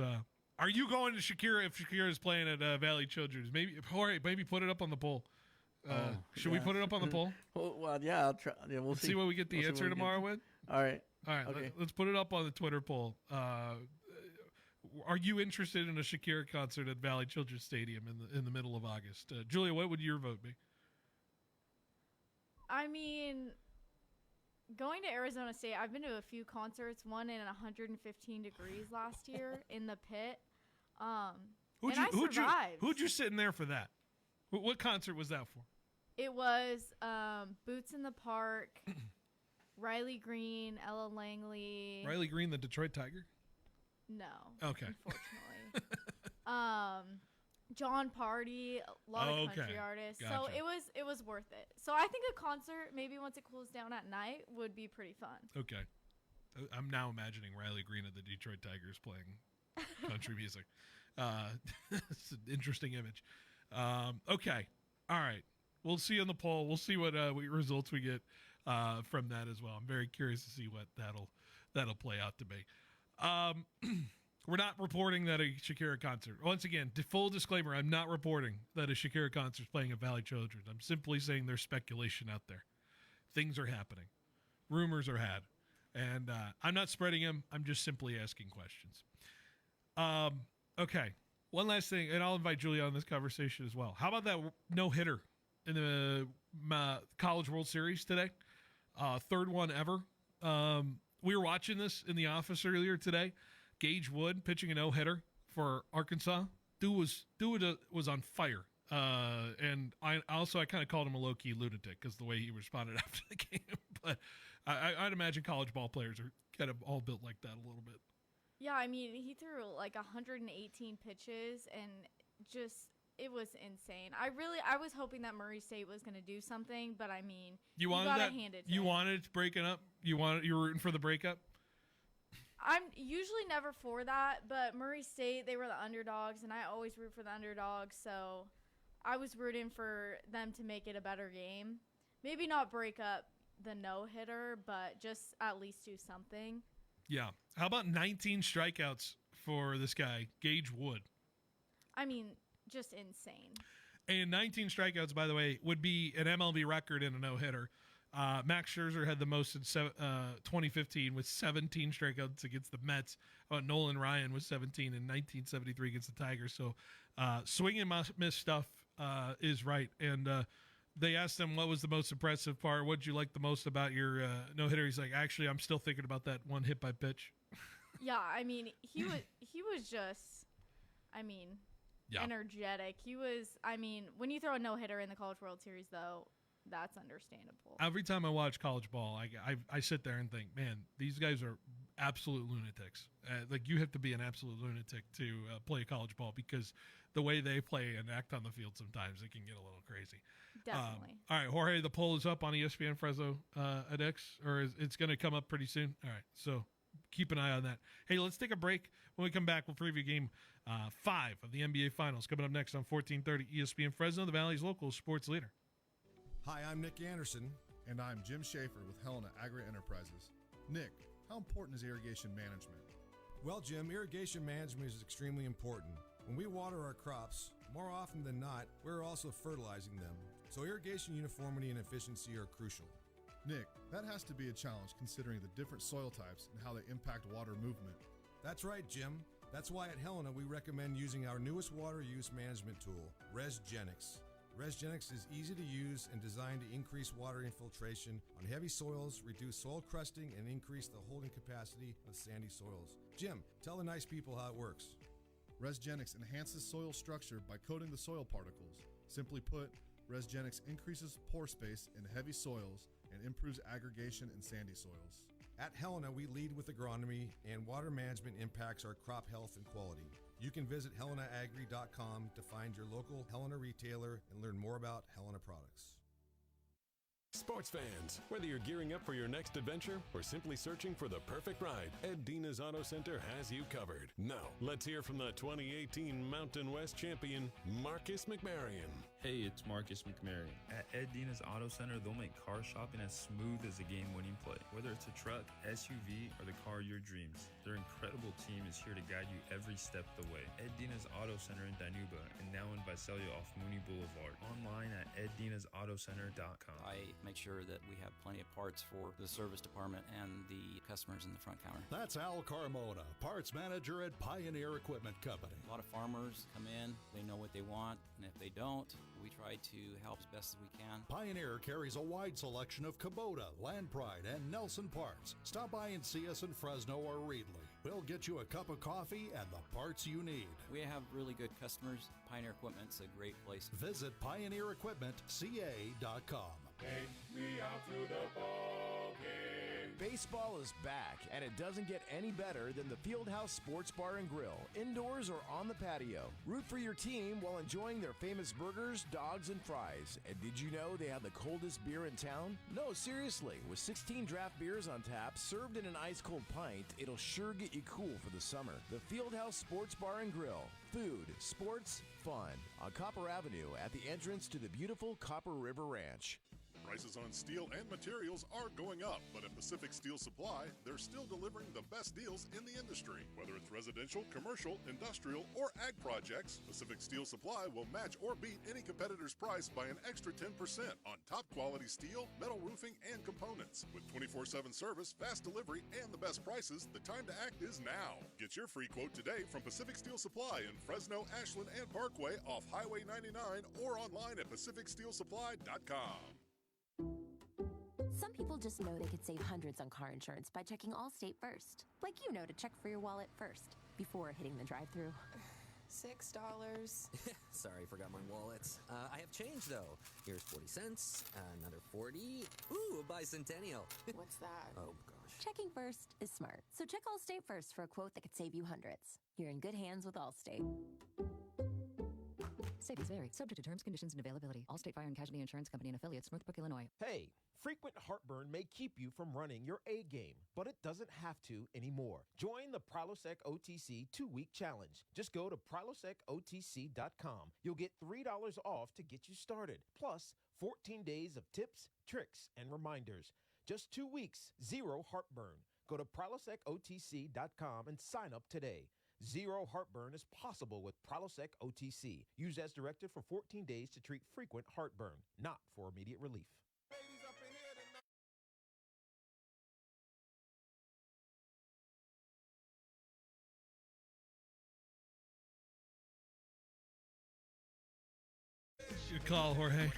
are you going to Shakira if Shakira is playing at Valley Children's? Maybe put it up on the poll. Should we put it up on the poll? Well, yeah, I'll try. Yeah, we'll see what we get the answer tomorrow with. All right. Okay. Let's put it up on the Twitter poll. Are you interested in a Shakira concert at Valley Children's Stadium in the middle of August? Julia, what would your vote be? I mean, going to Arizona State, I've been to a few concerts, one in 115 degrees last year in the pit. Who'd you sit in there for that? What concert was that for? It was Boots in the Park, Riley Green, Ella Langley. Riley Green, the Detroit Tiger? No. Okay. Unfortunately. John Party, a lot of country artists. Gotcha. So it was worth it. So I think a concert, maybe once it cools down at night, would be pretty fun. Okay. I'm now imagining Riley Green at the Detroit Tigers playing country music. It's an interesting image. Okay. All right. We'll see on the poll. We'll see what results we get from that as well. I'm very curious to see what that'll play out to be. We're not reporting that a Shakira concert. Once again, full disclaimer, I'm not reporting that a Shakira concert is playing at Valley Children's. I'm simply saying there's speculation out there. Things are happening. Rumors are had. And I'm not spreading them. I'm just simply asking questions. Okay. One last thing, and I'll invite Julia on this conversation as well. How about that no-hitter in the College World Series today? Third one ever. We were watching this in the office earlier today. Gage Wood pitching a no-hitter for Arkansas. Dude was on fire. And I kind of called him a low-key lunatic because the way he responded after the game. But I'd imagine college ball players are kind of all built like that a little bit. Yeah, I mean, he threw like 118 pitches and just it was insane. I was hoping that Murray State was going to do something, but I mean, you gotta hand it to him. Wanted it breaking up? You were rooting for the breakup? I'm usually never for that, but Murray State, they were the underdogs, and I always root for the underdogs, so I was rooting for them to make it a better game. Maybe not break up the no-hitter, but just at least do something. Yeah. How about 19 strikeouts for this guy, Gage Wood? I mean, just insane. And 19 strikeouts, by the way, would be an MLB record in a no-hitter. Max Scherzer had the most in 2015 with 17 strikeouts against the Mets. Nolan Ryan was 17 in 1973 against the Tigers. So swing and miss stuff is right. And they asked him what was the most impressive part. What did you like the most about your no-hitter? He's like, actually, I'm still thinking about that one hit by pitch. Yeah, I mean, he was just, energetic. He was, when you throw a no-hitter in the College World Series, though, that's understandable. Every time I watch college ball, I sit there and think, man, these guys are absolute lunatics. You have to be an absolute lunatic to play college ball because the way they play and act on the field sometimes, it can get a little crazy. Definitely. All right, Jorge, the poll is up on ESPN Fresno at X, or it's going to come up pretty soon. All right, so keep an eye on that. Hey, let's take a break. When we come back, we'll preview Game 5 of the NBA Finals. Coming up next on 1430 ESPN Fresno, the Valley's local sports leader. Hi, I'm Nick Anderson. And I'm Jim Schaefer with Helena Agri-Enterprises. Nick, how important is irrigation management? Well, Jim, irrigation management is extremely important. When we water our crops, more often than not, we're also fertilizing them. So irrigation uniformity and efficiency are crucial. Nick, that has to be a challenge considering the different soil types and how they impact water movement. That's right, Jim. That's why at Helena we recommend using our newest water use management tool, ResGenix. ResGenix is easy to use and designed to increase water infiltration on heavy soils, reduce soil crusting, and increase the holding capacity of sandy soils. Jim, tell the nice people how it works. ResGenics enhances soil structure by coating the soil particles. Simply put, ResGenics increases pore space in heavy soils and improves aggregation in sandy soils. At Helena, we lead with agronomy, and water management impacts our crop health and quality. You can visit helenaagri.com to find your local Helena retailer and learn more about Helena products. Sports fans, whether you're gearing up for your next adventure or simply searching for the perfect ride, Ed Dina's Auto Center has you covered. Now, let's hear from the 2018 Mountain West champion, Marcus McMarion. Hey, it's Marcus McMarion. At Ed Dina's Auto Center, they'll make car shopping as smooth as a game-winning play. Whether it's a truck, SUV, or the car of your dreams, their incredible team is here to guide you every step of the way. Ed Dina's Auto Center in Dinuba and now in Visalia off Mooney Boulevard. Online at eddinasautocenter.com. I make sure that we have plenty of parts for the service department and the customers in the front counter. That's Al Carmona, parts manager at Pioneer Equipment Company. A lot of farmers come in, they know what they want, and if they don't, we try to help as best as we can. Pioneer carries a wide selection of Kubota, Land Pride, and Nelson parts. Stop by and see us in Fresno or Reedley. We'll get you a cup of coffee and the parts you need. We have really good customers. Pioneer Equipment's a great place. Visit pioneerequipmentca.com. Take me out to the ball game. Baseball is back, and it doesn't get any better than the Fieldhouse Sports Bar and Grill, indoors or on the patio. Root for your team while enjoying their famous burgers, dogs, and fries. And did you know they have the coldest beer in town? No, seriously. With 16 draft beers on tap, served in an ice-cold pint, it'll sure get you cool for the summer. The Fieldhouse Sports Bar and Grill. Food, sports, fun. On Copper Avenue at the entrance to the beautiful Copper River Ranch. Prices on steel and materials are going up, but at Pacific Steel Supply, they're still delivering the best deals in the industry. Whether it's residential, commercial, industrial, or ag projects, Pacific Steel Supply will match or beat any competitor's price by an extra 10% on top quality steel, metal roofing, and components. With 24/7 service, fast delivery, and the best prices, the time to act is now. Get your free quote today from Pacific Steel Supply in Fresno, Ashland, and Parkway off Highway 99 or online at pacificsteelsupply.com. Some people just know they could save hundreds on car insurance by checking Allstate first. Like you know to check for your wallet first before hitting the drive-thru. $6. Sorry, forgot my wallet. I have change, though. Here's 40 cents, another 40. Ooh, a bicentennial. What's that? Oh, gosh. Checking first is smart. So check Allstate first for a quote that could save you hundreds. You're in good hands with Allstate. Savings vary. Subject to terms, conditions, and availability. Allstate Fire and Casualty Insurance Company and affiliates, Northbrook, Illinois. Hey, frequent heartburn may keep you from running your A game, but it doesn't have to anymore. Join the Prilosec OTC 2-week challenge. Just go to prilosecotc.com. You'll get $3 off to get you started, plus 14 days of tips, tricks, and reminders. Just 2 weeks, zero heartburn. Go to prilosecotc.com and sign up today. Zero heartburn is possible with Prilosec OTC. Use as directed for 14 days to treat frequent heartburn, not for immediate relief. Good call, Jorge.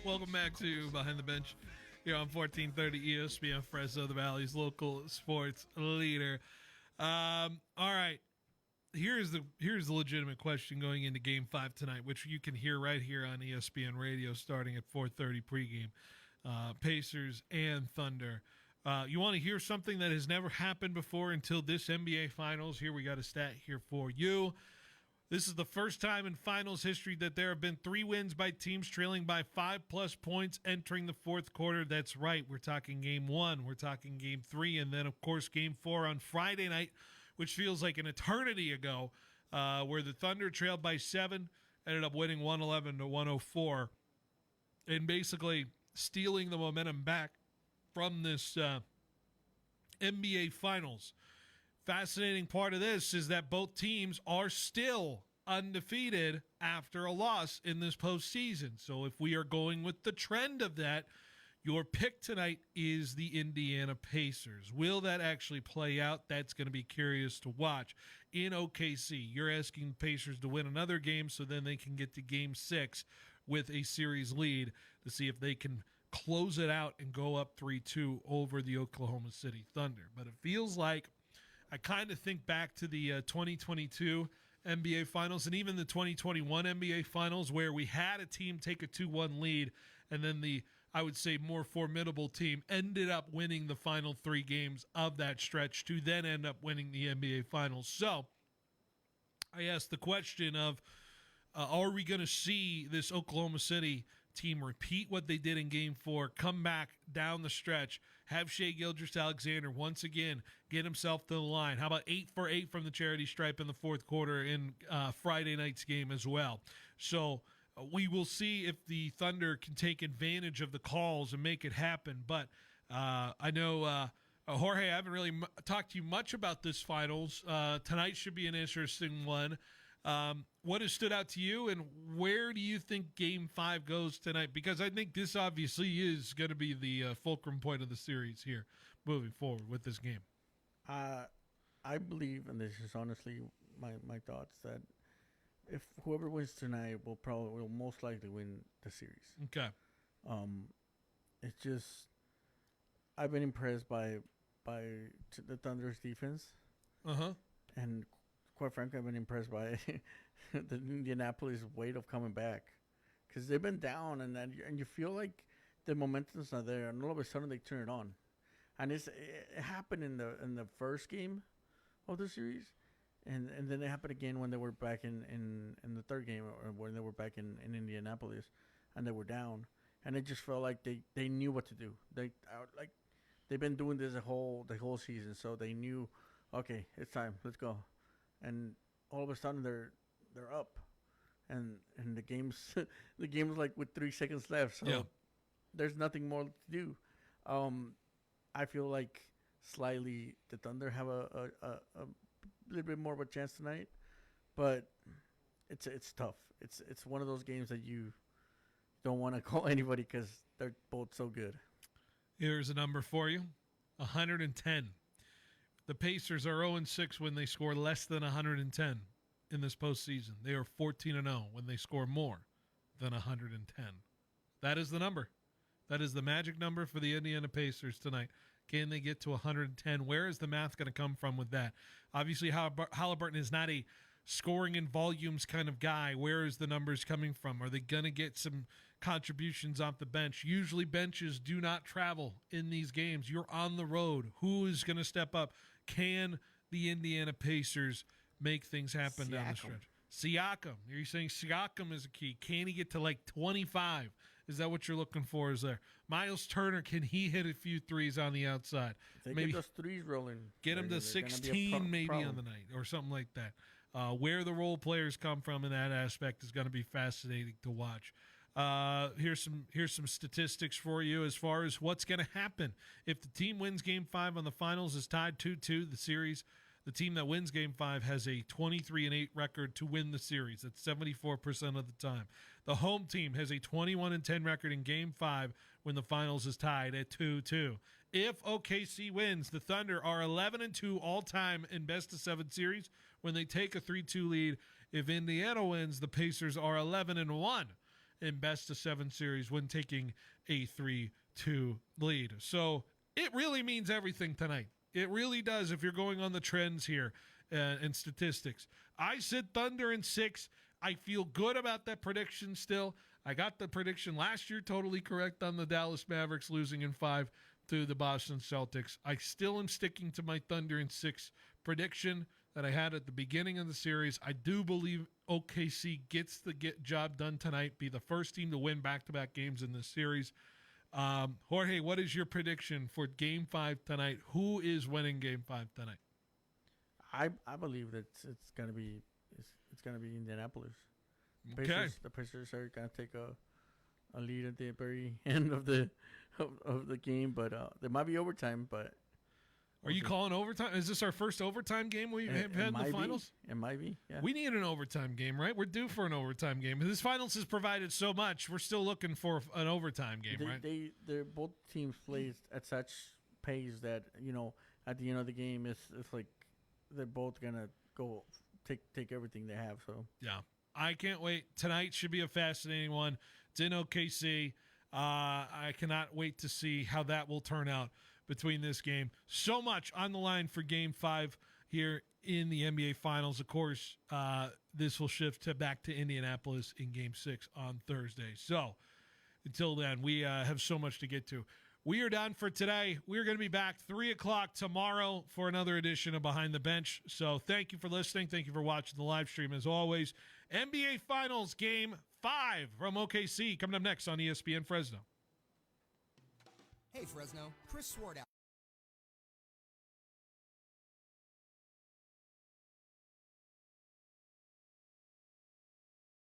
Welcome back to Behind the Bench here on 1430 ESPN Fresno, the Valley's local sports leader. All right. Here's the legitimate question going into Game 5 tonight, which you can hear right here on ESPN Radio starting at 4:30 pregame. Pacers and Thunder. You want to hear something that has never happened before until this NBA Finals? Here we got a stat here for you. This is the first time in finals history that there have been 3 wins by teams trailing by 5+ points entering the fourth quarter. That's right. We're talking Game 1. We're talking Game 3. And then, of course, Game 4 on Friday night, which feels like an eternity ago, where the Thunder trailed by 7, ended up winning 111-104, and basically stealing the momentum back from this NBA Finals. Fascinating part of this is that both teams are still undefeated after a loss in this postseason. So if we are going with the trend of that, your pick tonight is the Indiana Pacers. Will that actually play out? That's going to be curious to watch. In OKC, you're asking the Pacers to win another game so then they can get to Game 6 with a series lead to see if they can close it out and go up 3-2 over the Oklahoma City Thunder. But it feels like I kind of think back to the 2022 NBA Finals and even the 2021 NBA Finals, where we had a team take a 2-1 lead, and then the, I would say, more formidable team ended up winning the final 3 games of that stretch to then end up winning the NBA Finals. So I asked the question of, are we going to see this Oklahoma City team repeat what they did in Game 4, come back down the stretch, have Shai Gilgeous-Alexander once again get himself to the line? How about 8 for 8 from the charity stripe in the fourth quarter in Friday night's game as well? So we will see if the Thunder can take advantage of the calls and make it happen. But I know, Jorge, I haven't really talked to you much about this finals. Tonight should be an interesting one. What has stood out to you, and where do you think Game 5 goes tonight? Because I think this obviously is going to be the fulcrum point of the series here moving forward with this game. I believe, and this is honestly my thoughts, that if whoever wins tonight will most likely win the series. Okay. It's just, I've been impressed by the Thunder's defense. And quite frankly, I've been impressed by the Indianapolis weight of coming back, because they've been down, and you feel like the momentum's not there, and all of a sudden they turn it on, and it happened in the first game of the series, and then it happened again when they were back in the third game, or when they were back in Indianapolis, and they were down, and it just felt like they knew what to do. They've been doing this the whole season, so they knew, okay, it's time, let's go. And all of a sudden they're up, and the game's like with 3 seconds left, so there's nothing more to do. I feel like slightly the Thunder have a little bit more of a chance tonight, but it's tough. It's one of those games that you don't want to call anybody because they're both so good. Here's a number for you: 110. The Pacers are 0-6 when they score less than 110 in this postseason. They are 14-0 when they score more than 110. That is the number. That is the magic number for the Indiana Pacers tonight. Can they get to 110? Where is the math going to come from with that? Obviously, Halliburton is not a scoring in volumes kind of guy. Where is the numbers coming from? Are they going to get some contributions off the bench? Usually benches do not travel in these games. You're on the road. Who is going to step up? Can the Indiana Pacers make things happen down the stretch? Siakam. You're saying Siakam is a key. Can he get to like 25? Is that what you're looking for? Is there Miles Turner? Can he hit a few threes on the outside? They maybe get those threes rolling. Get him to 16 maybe problem on the night or something like that. Where the role players come from in that aspect is going to be fascinating to watch. Here's some statistics for you as far as what's going to happen if the team wins Game 5 on the finals is tied 2-2 the series. The team that wins Game 5 has a 23-8 record to win the series. That's 74% of the time. The home team has a 21-10 record in Game 5 when the finals is tied at 2-2. If OKC wins, the Thunder are 11-2 all-time in best-of-7 series when they take a 3-2 lead. If Indiana wins, the Pacers are 11-1 in best-of-7 series when taking a 3-2 lead. So it really means everything tonight. It really does if you're going on the trends here and statistics. I said Thunder in 6. I feel good about that prediction still. I got the prediction last year totally correct on the Dallas Mavericks losing in 5 to the Boston Celtics. I still am sticking to my Thunder in 6 prediction that I had at the beginning of the series. I do believe OKC gets the job done tonight, be the first team to win back-to-back games in this series. Jorge, what is your prediction for Game 5 tonight? Who is winning Game 5 tonight? I believe that it's gonna be Indianapolis. Okay. The Pacers are gonna take a lead at the very end of the game, but there might be overtime. But are you calling overtime? Is this our first overtime game we have had in the finals? It might be. Yeah. We need an overtime game, right? We're due for an overtime game. This finals has provided so much. We're still looking for an overtime game, right? They're both teams play at such pace that at the end of the game, it's like they're both gonna go take everything they have. So yeah, I can't wait. Tonight should be a fascinating one. It's in OKC. I cannot wait to see how that will turn out between this game. So much on the line for Game 5 here in the NBA Finals. Of course, this will shift back to Indianapolis in Game 6 on Thursday. So until then, we have so much to get to. We are done for today. We're going to be back 3 o'clock tomorrow for another edition of Behind the Bench. So thank you for listening. Thank you for watching the live stream. As always, NBA Finals Game 5 from OKC coming up next on ESPN Fresno. Hey, Fresno. Chris Swart out.